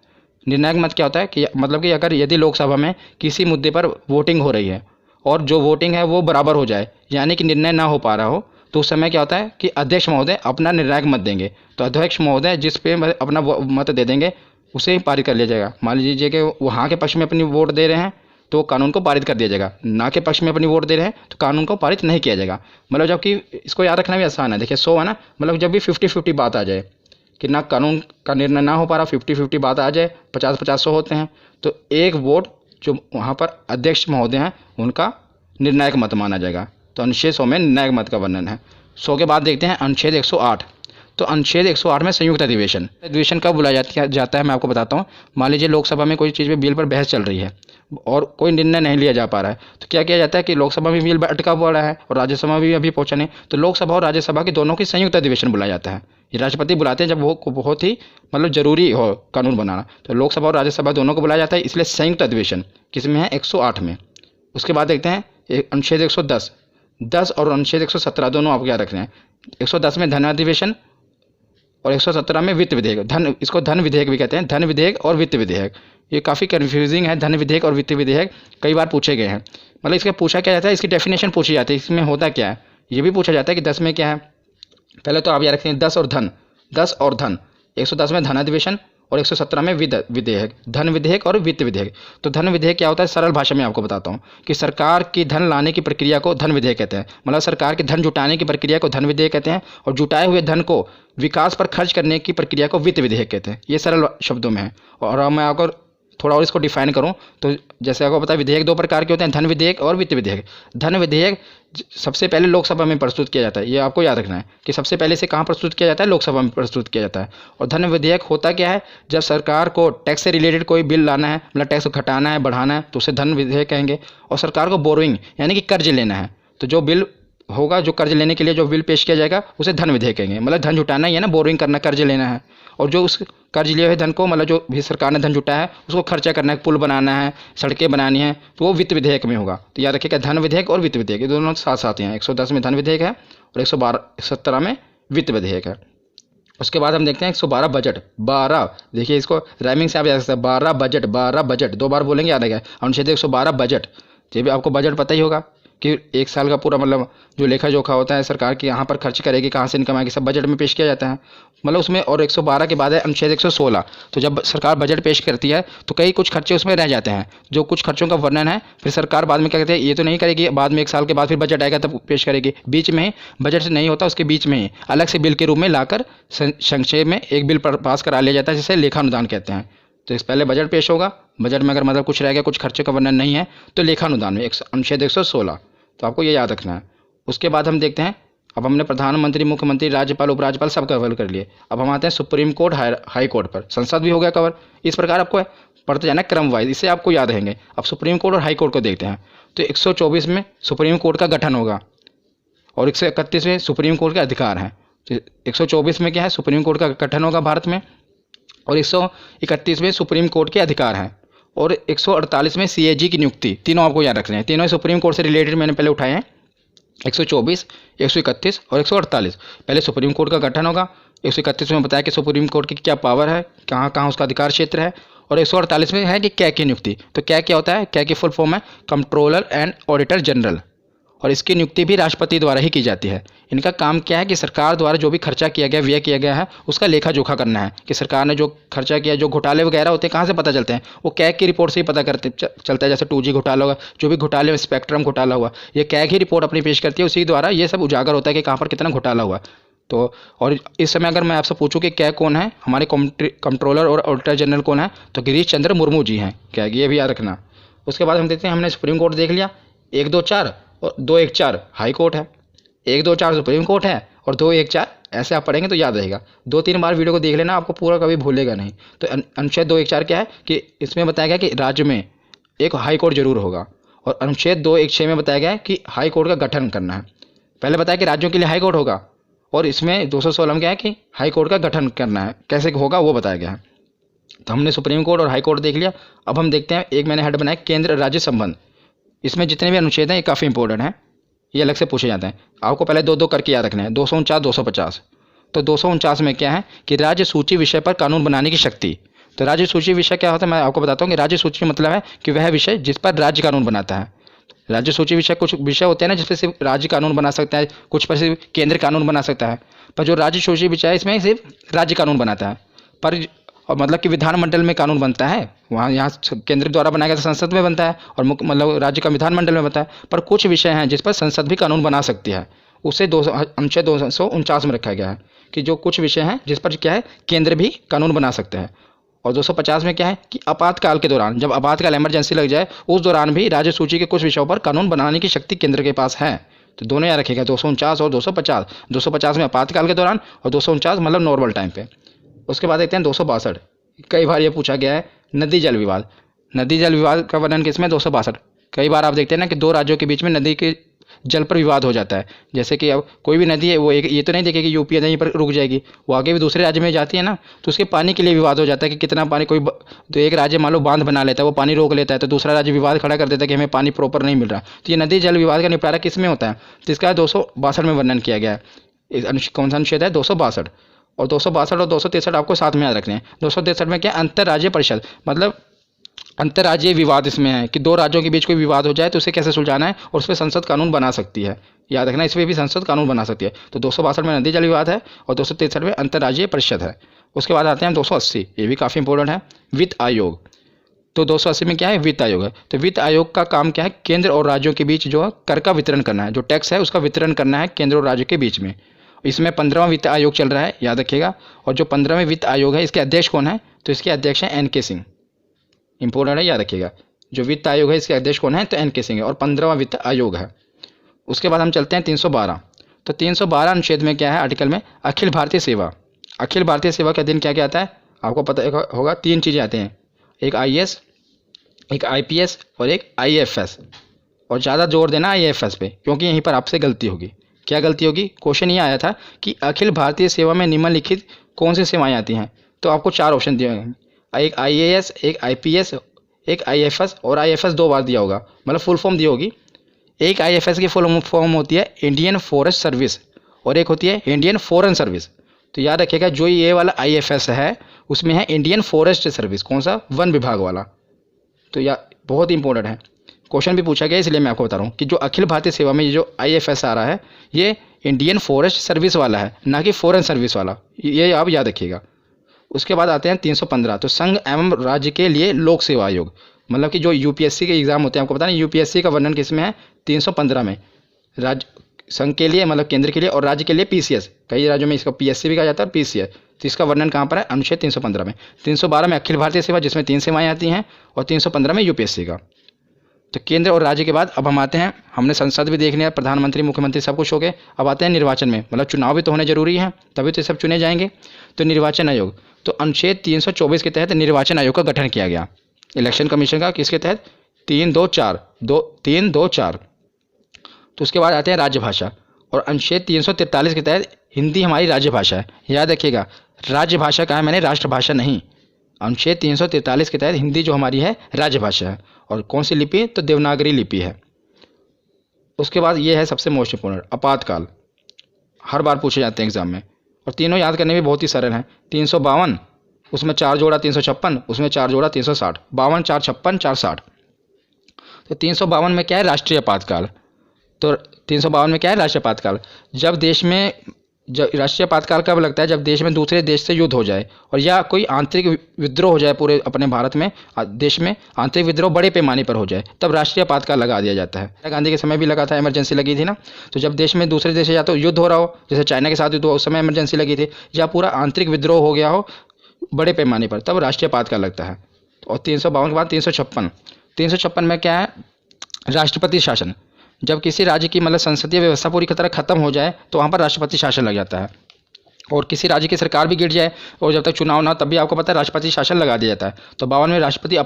निर्णायक मत क्या होता है कि मतलब कि अगर यदि लोकसभा में किसी मुद्दे पर वोटिंग हो रही है और जो वोटिंग है वो बराबर हो जाए, यानी कि निर्णय ना हो पा रहा हो, तो उस समय क्या होता है कि अध्यक्ष महोदय अपना निर्णायक मत देंगे। तो अध्यक्ष महोदय जिस पे अपना मत दे देंगे उसे ही पारित कर लिया जाएगा। मान लीजिए कि वो हाँ के पक्ष में अपनी वोट दे रहे हैं तो कानून को पारित कर दिया जाएगा, ना के पक्ष में अपनी वोट दे रहे हैं तो कानून को पारित नहीं किया जाएगा। मतलब जबकि इसको याद रखना भी आसान है। देखिए 100 है ना, मतलब जब भी 50-50 बात आ जाए कि ना कानून का निर्णय ना हो पा रहा, 50-50 बात आ जाए, 50-50 होते हैं, तो एक वोट जो वहाँ पर अध्यक्ष महोदय हैं उनका निर्णायक मत माना जाएगा। तो अनुच्छेद 100 में निर्णायक मत का वर्णन है। 100 के बाद देखते हैं अनुच्छेद 108। तो अनुच्छेद 108 में संयुक्त अधिवेशन। अधिवेशन कब बुलाया जाता है मैं आपको बताता हूँ। मान लीजिए लोकसभा में कोई चीज़ पे बिल पर बहस चल रही है और कोई निर्णय नहीं लिया जा पा रहा है, तो क्या किया जाता है कि लोकसभा में बिल अटका पड़ा है और राज्यसभा में भी अभी पहुंचा नहीं, तो लोकसभा और राज्यसभा के दोनों की संयुक्त अधिवेशन बुलाया जाता है। ये राष्ट्रपति बुलाते हैं जब वो बहुत ही मतलब जरूरी हो कानून बनाना, तो लोकसभा और राज्यसभा दोनों को बुलाया जाता है, इसलिए संयुक्त अधिवेशन किसमें है? 108 में। उसके बाद देखते हैं अनुच्छेद 110 और अनुच्छेद 117 दोनों आपको याद रखने हैं। 110 में धन अधिवेशन और 117 में वित्त विधेयक। इसको धन विधेयक भी कहते हैं, धन विधेयक और वित्त विधेयक। ये काफ़ी कन्फ्यूजिंग है, धन विधेयक और वित्त विधेयक कई बार पूछे गए हैं। मतलब इसका पूछा क्या जाता है, इसकी डेफिनेशन पूछी जाती है, इसमें होता क्या है ये भी पूछा जाता है कि 10 में क्या है। पहले तो आप याद रखते हैं 10 और धन। 110 में धन अधिवेशन और 117 में विधेयक, धन विधेयक और वित्त विधेयक। तो धन विधेयक क्या होता है? सरल भाषा में आपको बताता हूँ कि सरकार की धन लाने की प्रक्रिया को धन विधेयक कहते हैं। मतलब सरकार की धन जुटाने की प्रक्रिया को धन विधेयक कहते हैं और जुटाए हुए धन को विकास पर खर्च करने की प्रक्रिया को वित्त विधेयक कहते हैं। ये सरल शब्दों में है। और अब मैं आपको थोड़ा और इसको डिफाइन करूं तो जैसे आपको पता है विधेयक 2 प्रकार के होते हैं, धन विधेयक और वित्त विधेयक। धन विधेयक सबसे पहले लोकसभा में प्रस्तुत किया जाता है, ये आपको याद रखना है कि सबसे पहले से कहाँ प्रस्तुत किया जाता है? लोकसभा में प्रस्तुत किया जाता है। और धन विधेयक होता क्या है? जब सरकार को टैक्स से रिलेटेड कोई बिल लाना है, मतलब टैक्स को घटाना है बढ़ाना है, तो उसे धन विधेयक कहेंगे। और सरकार को बोरोइंग यानी कि कर्ज लेना है, तो जो बिल होगा, जो कर्ज लेने के लिए जो बिल पेश किया जाएगा उसे धन विधेयक कहेंगे। मतलब धन जुटाना ही है ना, बोरोइंग करना, कर्ज लेना है। और जो उस कर्ज लिए हुए धन को, मतलब जो भी सरकार ने धन जुटाया है उसको खर्चा करना है, पुल बनाना है, सड़कें बनानी है, तो वो वित्त विधेयक में होगा। तो याद रखिएगा धन विधेयक और वित्त विधेयक ये दोनों साथ साथ हैं। 110 में धन विधेयक है और 117 में वित्त विधेयक है। उसके बाद हम देखते हैं 112 बजट। 12 देखिए, इसको राइमिंग से आप याद सकते हैं, 12 बजट 2 बार बोलेंगे, याद रहेगा। अनुच्छेद 112 बजट। ये भी आपको बजट पता ही होगा कि एक साल का पूरा मतलब जो लेखा जोखा होता है सरकार की, यहाँ पर खर्च करेगी, कहाँ से इनकम आएगी, सब बजट में पेश किया जाता है। मतलब उसमें और 112 के बाद है अनुच्छेद 116। तो जब सरकार बजट पेश करती है तो कई कुछ खर्चे उसमें रह जाते हैं, जो कुछ खर्चों का वर्णन है फिर सरकार बाद में क्या कहते हैं, ये तो नहीं करेगी, बाद में 1 साल के बाद फिर बजट आएगा तब पेश करेगी। बीच में ही बजट से नहीं होता, उसके बीच में ही अलग से बिल के रूप में लाकर संक्षेप में एक बिल पास करा लिया जाता है, जिसे लेखा अनुदान कहते हैं। तो इस पहले बजट पेश होगा, बजट में अगर मतलब कुछ रह गया, कुछ खर्चे का वर्णन नहीं है, तो लेखा अनुदान में अनुच्छेद 116। तो आपको ये याद रखना है। उसके बाद हम देखते हैं, अब हमने प्रधानमंत्री, मुख्यमंत्री, राज्यपाल, उपराज्यपाल सब कवर कर लिए। अब हम आते हैं सुप्रीम कोर्ट, हाई कोर्ट पर। संसद भी हो गया कवर। इस प्रकार आपको पढ़ते जाना क्रम वाइज, इससे आपको याद रहेंगे। अब सुप्रीम कोर्ट और हाई कोर्ट को देखते हैं। तो 124 में सुप्रीम कोर्ट का गठन होगा और 131 में सुप्रीम कोर्ट के अधिकार हैं। तो 124 में क्या है? सुप्रीम कोर्ट का गठन होगा भारत में, और 131 में सुप्रीम कोर्ट के अधिकार हैं, और 148 में सीएजी की नियुक्ति। तीनों आपको याद रखने हैं, तीनों सुप्रीम कोर्ट से रिलेटेड मैंने पहले उठाए हैं। 124, 131 और 148। पहले सुप्रीम कोर्ट का गठन होगा। 131 में बताया कि सुप्रीम कोर्ट की क्या पावर है, कहाँ कहाँ उसका अधिकार क्षेत्र है। और 148 में है कि क्या की नियुक्ति। तो क्या होता है? क्या की फुल फॉर्म है कंट्रोलर एंड ऑडिटर जनरल, और इसकी नियुक्ति भी राष्ट्रपति द्वारा ही की जाती है। इनका काम क्या है कि सरकार द्वारा जो भी खर्चा किया गया, व्यय किया गया है, उसका लेखा जोखा करना है कि सरकार ने जो खर्चा किया, जो घोटाले वगैरह होते हैं कहाँ से पता चलते हैं? वो कैग की रिपोर्ट से ही पता चलता है। जैसे 2G घोटाला होगा, जो भी घोटाले, स्पेक्ट्रम घोटाला हुआ, ये कैग ही रिपोर्ट अपनी पेश करती है, उसी द्वारा ये सब उजागर होता है कि कहाँ पर कितना घोटाला हुआ। तो और इस समय अगर मैं आपसे पूछूं कि कैग कौन है, हमारे कंट्रोलर और ऑडिटर जनरल कौन है, तो गिरीश चंद्र मुर्मू जी हैं कैग, ये भी याद रखना। उसके बाद हम देखते हैं, हमने सुप्रीम कोर्ट देख लिया, 1, 2, 4 और 2, 1, 4 हाई कोर्ट है, 1, 2, 4 सुप्रीम कोर्ट है, और 2, 1, 4 ऐसे आप पढ़ेंगे तो याद रहेगा। 2-3 बार वीडियो को देख लेना, आपको पूरा कभी भूलेगा नहीं। तो अनुच्छेद 2, 1, 4 क्या है कि इसमें बताया गया कि राज्य में एक हाई कोर्ट जरूर होगा, और अनुच्छेद 2, 1, 6 में बताया गया है कि हाई कोर्ट का गठन करना है। पहले बताया कि राज्यों के लिए हाई कोर्ट होगा, और इसमें 216 में क्या है कि हाई कोर्ट का गठन करना है, कैसे होगा वो बताया गया है। तो हमने सुप्रीम कोर्ट और हाई कोर्ट देख लिया। अब हम देखते हैं, एक मैंने हेड बनाया केंद्र राज्य संबंध। इसमें जितने भी अनुच्छेद हैं ये काफ़ी इंपॉर्टेंट हैं, ये अलग से पूछे जाते हैं। आपको पहले दो दो करके याद रखना है, 249 250। तो 249 में क्या है कि राज्य सूची विषय पर कानून बनाने की शक्ति। तो राज्य सूची विषय क्या होता है, मैं आपको बताता हूँ कि राज्य सूची मतलब है कि वह विषय जिस पर राज्य कानून बनाता है। राज्य सूची विषय, कुछ विषय होते हैं ना जिस पर सिर्फ राज्य कानून बना सकता है, कुछ पर सिर्फ केंद्र कानून बना सकता है। पर जो राज्य सूची विषय है इसमें सिर्फ राज्य कानून बनाता है। पर और मतलब कि विधानमंडल में कानून बनता है, वहाँ यहाँ केंद्र द्वारा बनाया गया तो संसद में बनता है, और मतलब राज्य का विधानमंडल में बनता है। पर कुछ विषय हैं जिस पर संसद भी कानून बना सकती है, उसे अनुच्छेद 249 में रखा गया है कि जो कुछ विषय हैं जिस पर क्या है केंद्र भी कानून बना सकते हैं। और 250 में क्या है कि आपातकाल के दौरान, जब आपातकाल इमरजेंसी लग जाए, उस दौरान भी राज्य सूची के कुछ विषयों पर कानून बनाने की शक्ति केंद्र के पास है। तो दोनों याद रखिएगा, 249 और 250। 250 में आपातकाल के दौरान और 249 मतलब नॉर्मल टाइम पे। उसके बाद देखते हैं 262। कई बार ये पूछा गया है नदी जल विवाद। नदी जल विवाद का वर्णन किसमें, 262। कई बार आप देखते हैं ना कि दो राज्यों के बीच में नदी के जल पर विवाद हो जाता है। जैसे कि अब कोई भी नदी है, वो एक ये तो नहीं देखे कि यूपी यहीं पर रुक जाएगी, वो आगे भी दूसरे राज्य में जाती है ना, तो उसके पानी के लिए विवाद हो जाता है कि कितना पानी। तो एक राज्य मान लो बांध बना लेता है, वो पानी रोक लेता है, तो दूसरा राज्य विवाद खड़ा कर देता है कि हमें पानी प्रॉपर नहीं मिल रहा। तो ये नदी जल विवाद का निपटारा किस में होता है, तो इसका 262 में वर्णन किया गया है। कौन सा अनुच्छेद है, 262। और 262 और 263 आपको साथ में याद रखने हैं। 263 में क्या, अंतर्राज्यीय परिषद, मतलब अंतर्राज्यीय विवाद इसमें है कि दो राज्यों के बीच कोई विवाद हो जाए तो उसे कैसे सुलझाना है, और उस पर संसद कानून बना सकती है। याद रखना, इसमें भी संसद कानून बना सकती है। तो 262 में नदी जल विवाद है और 263 में अंतर्राज्यीय परिषद है। उसके बाद आते हैं 280, ये भी काफ़ी इंपॉर्टेंट है, वित्त आयोग। तो 280 में क्या है, वित्त आयोग है। तो वित्त आयोग का काम क्या है, केंद्र और राज्यों के बीच जो कर का वितरण करना है, जो टैक्स है उसका वितरण करना है केंद्र और राज्य के बीच में। इसमें 15वां वित्त आयोग चल रहा है, याद रखिएगा। और जो 15वें वित्त आयोग है, इसके अध्यक्ष कौन है, तो इसके अध्यक्ष हैं एन.के. सिंह। इंपॉर्टेंट है, याद रखिएगा। जो वित्त आयोग है इसके अध्यक्ष कौन है, तो एन.के. सिंह है, और 15वां वित्त आयोग है। उसके बाद हम चलते हैं 312। तो 312 अनुच्छेद में क्या है, आर्टिकल में अखिल भारतीय सेवा। अखिल भारतीय सेवा का दिन क्या क्या आता है, आपको पता होगा, 3 चीज़ें आते हैं, एक IAS, एक IPS और एक IAFS। और ज़्यादा जोर देना IAFS पे, क्योंकि यहीं पर आपसे गलती होगी। क्या गलती होगी, क्वेश्चन ये आया था कि अखिल भारतीय सेवा में निम्नलिखित कौन सी सेवाएं आती हैं। तो आपको 4 ऑप्शन दिए होंगे, एक IAS, एक IPS, एक IAFS, और IAFS 2 बार दिया होगा, मतलब फुल फॉर्म दी होगी। एक IAFS की फुल फॉर्म होती है इंडियन फॉरेस्ट सर्विस, और एक होती है इंडियन फॉरेन सर्विस। तो याद रखिएगा, जो ये वाला IAFS है उसमें है इंडियन फॉरेस्ट सर्विस, कौन सा, वन विभाग वाला। तो यह बहुत इंपॉर्टेंट है, क्वेश्चन भी पूछा गया, इसलिए मैं आपको बता रहा हूँ कि जो अखिल भारतीय सेवा में ये जो IAFS आ रहा है, ये इंडियन फॉरेस्ट सर्विस वाला है, ना कि फॉरेन सर्विस वाला, ये आप याद रखिएगा। उसके बाद आते हैं 315। तो संघ एवं राज्य के लिए लोक सेवा आयोग, मतलब कि जो UPSC के एग्जाम होते हैं, आपको पता नहीं UPSC का वर्णन किस में है, 315 में। राज्य संघ के लिए मतलब केंद्र के लिए, और राज्य के लिए PCS, कई राज्यों में इसका PSC भी कहा जाता है, और PCS। तो इसका वर्णन कहाँ पर है, अनुच्छेद 315 में। 312 में अखिल भारतीय सेवा, जिसमें 3 सेवाएं आती हैं, और 315 में UPSC का। तो केंद्र और राज्य के बाद अब हम आते हैं, हमने संसद भी देख लिया, प्रधानमंत्री मुख्यमंत्री सब कुछ हो गए। अब आते हैं निर्वाचन में, मतलब चुनाव भी तो होने जरूरी है, तभी तो सब चुने जाएंगे। तो निर्वाचन आयोग, तो अनुच्छेद 324 के तहत निर्वाचन आयोग का गठन किया गया, इलेक्शन कमीशन का, किसके तहत, 324। तो उसके बाद आते हैं राजभाषा, और अनुच्छेद 343 के तहत हिंदी हमारी राज्य भाषा है। याद रखिएगा, राज्य भाषा कहा है मैंने, राष्ट्रभाषा नहीं। अनुच्छेद 343 के तहत हिंदी जो हमारी है राज्यभाषा है, और कौन सी लिपि, तो देवनागरी लिपि है। उसके बाद ये है सबसे मोस्ट इंपोर्टेंट, आपातकाल, हर बार पूछे जाते हैं एग्जाम में, और तीनों याद करने में बहुत ही सरल हैं। 352, उसमें 4 जोड़ा 356, उसमें 4 जोड़ा 360, 52 4 56 4 60। तो 352 में क्या है, राष्ट्रीय आपातकाल। तो 352 में क्या है, राष्ट्रीय आपातकाल। जब देश में, जब राष्ट्रीय आपातकाल कब लगता है, जब देश में दूसरे देश से युद्ध हो जाए, और या कोई आंतरिक विद्रोह हो जाए, पूरे अपने भारत में देश में आंतरिक विद्रोह बड़े पैमाने पर हो जाए, तब राष्ट्रीय आपातकाल लगा दिया जाता है। गांधी के समय भी लगा था, इमरजेंसी लगी थी ना। तो जब देश में दूसरे देश से या तो युद्ध हो रहा हो, जैसे चाइना के साथ युद्ध हो, उस समय इमरजेंसी लगी थी, या पूरा आंतरिक विद्रोह हो गया हो बड़े पैमाने पर, तब राष्ट्रीय आपातकाल लगता है। और 352 के बाद 356 में क्या है, राष्ट्रपति शासन। जब किसी राज्य की मतलब संसदीय व्यवस्था पूरी तरह खत्म हो जाए, तो वहाँ पर राष्ट्रपति शासन लग जाता है। और किसी राज्य की सरकार भी गिर जाए और जब तक चुनाव ना, तब भी आपको पता है राष्ट्रपति शासन लगा दिया जाता है। तो 52 में राष्ट्रीय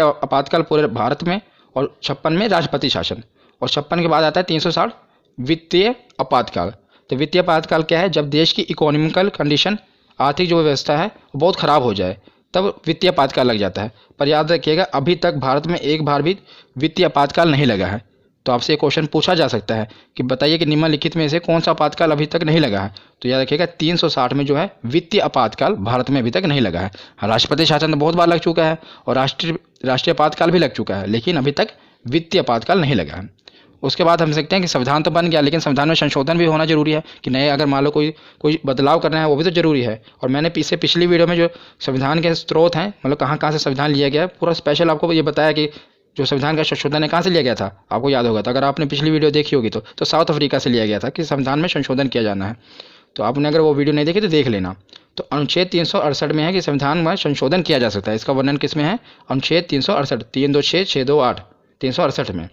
आपातकाल पूरे भारत में, और 56 में राष्ट्रपति शासन। और 56 के बाद आता है 360, वित्तीय आपातकाल। तो वित्तीय आपातकाल क्या है, जब देश की इकोनॉमिकल कंडीशन आर्थिक जो व्यवस्था है वो बहुत ख़राब हो जाए, तब वित्तीय आपातकाल लग जाता है। पर याद रखिएगा, अभी तक भारत में एक बार भी वित्तीय आपातकाल नहीं लगा है। तो आपसे एक क्वेश्चन पूछा जा सकता है कि बताइए कि निम्नलिखित में से कौन सा आपातकाल अभी तक नहीं लगा है। तो याद रखिएगा 360 में जो है वित्तीय आपातकाल भारत में अभी तक नहीं लगा है। राष्ट्रपति शासन तो बहुत बार लग चुका है और राष्ट्रीय आपातकाल भी लग चुका है, लेकिन अभी तक वित्तीय आपातकाल नहीं लगा है। उसके बाद हम सकते हैं कि संविधान तो बन गया, लेकिन संविधान में संशोधन भी होना जरूरी है कि नए अगर मान लो कोई बदलाव करना है, वो भी तो जरूरी है। और मैंने पिछली वीडियो में जो संविधान के स्रोत हैं, मतलब कहाँ कहाँ से संविधान लिया गया है, पूरा स्पेशल आपको ये बताया कि जो संविधान का संशोधन है कहाँ से लिया गया था, आपको याद होगा। तो अगर आपने पिछली वीडियो देखी होगी तो साउथ अफ्रीका से लिया गया था कि संविधान में संशोधन किया जाना है। तो आपने अगर वो वीडियो नहीं देखी तो देख लेना। तो अनुच्छेद 368 में है कि संविधान में संशोधन किया जा सकता है। इसका वर्णन किस में है? अनुच्छेद 368, 326, 628, 368 में।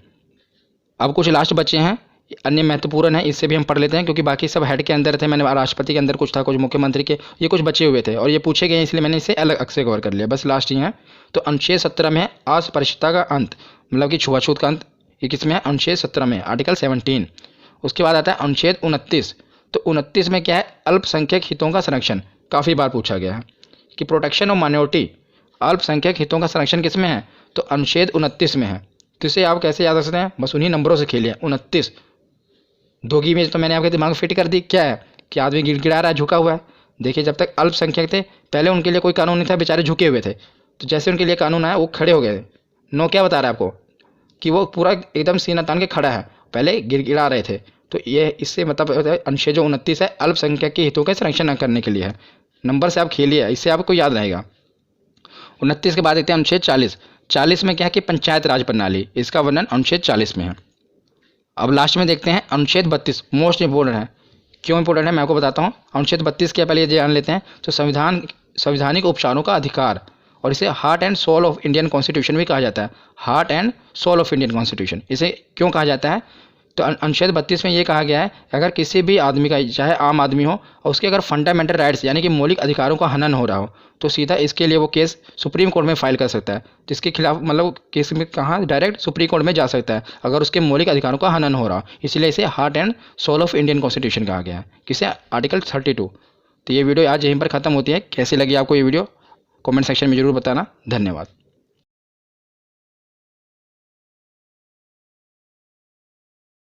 अब कुछ लास्ट बच्चे हैं, अन्य महत्वपूर्ण है, इससे भी हम पढ़ लेते हैं क्योंकि बाकी सब हेड के अंदर थे। मैंने राष्ट्रपति के अंदर कुछ था, कुछ मुख्यमंत्री के, ये कुछ बचे हुए थे और ये पूछे गए इसलिए मैंने इसे अलग से कवर कर लिया। बस लास्ट ही है। तो अनुच्छेद 17 में है अस्पृश्यता का अंत, मतलब कि छुआछूत का अंत। ये किसमें है? अनुच्छेद 17 में, आर्टिकल 17। उसके बाद आता है अनुच्छेद 29। तो 29 में क्या है? अल्पसंख्यक हितों का संरक्षण। काफ़ी बार पूछा गया है कि प्रोटेक्शन ऑफ माइनॉरिटी, अल्पसंख्यक हितों का संरक्षण किस में है? तो अनुच्छेद 29 में है। तो इसे आप कैसे याद रख सकते हैं? बस उन्हीं नंबरों से खेलिए। 29 धोगी में तो मैंने आपके दिमाग में फिट कर दी। क्या है कि आदमी गिड़गिड़ा रहा है, झुका हुआ है। देखिए, जब तक अल्पसंख्यक थे पहले उनके लिए कोई कानून नहीं था, बेचारे झुके हुए थे। तो जैसे उनके लिए कानून आया वो खड़े हो गए। नो क्या बता रहा है आपको कि वो पूरा एकदम सीना तान के खड़ा है, पहले गिड़गिड़ा रहे थे। तो ये इससे मतलब अनुच्छेद जो 29 है अल्पसंख्यक के हितों का संरक्षण करने के लिए है। नंबर से आप खेलिए, इससे आपको याद रहेगा। 29 के बाद देखते हैं अनुच्छेद 40। 40 में क्या है कि पंचायत राज प्रणाली, इसका वर्णन अनुच्छेद 40 में है। अब लास्ट में देखते हैं अनुच्छेद 32, मोस्ट इंपोर्टेंट है। क्यों इंपोर्टेंट है मैं आपको बताता हूँ। अनुच्छेद 32 क्या पहले ये जान लेते हैं। तो संवैधानिक उपचारों का अधिकार, और इसे heart and soul of Indian Constitution भी कहा जाता है। Heart and soul of Indian Constitution इसे क्यों कहा जाता है? तो अनुच्छेद 32 में ये कहा गया है अगर किसी भी आदमी का, चाहे आम आदमी हो, और उसके अगर फंडामेंटल राइट्स यानी कि मौलिक अधिकारों का हनन हो रहा हो, तो सीधा इसके लिए वो केस सुप्रीम कोर्ट में फाइल कर सकता है। तो इसके खिलाफ मतलब केस में कहाँ डायरेक्ट सुप्रीम कोर्ट में जा सकता है अगर उसके मौलिक अधिकारों का हनन हो रहा हो। इसलिए इसे heart and soul of Indian Constitution कहा गया है। किसे? आर्टिकल 32। तो ये वीडियो आज यहीं पर ख़त्म होती है। कैसी लगी आपको ये वीडियो? कमेंट सेक्शन में ज़रूर बताना। धन्यवाद।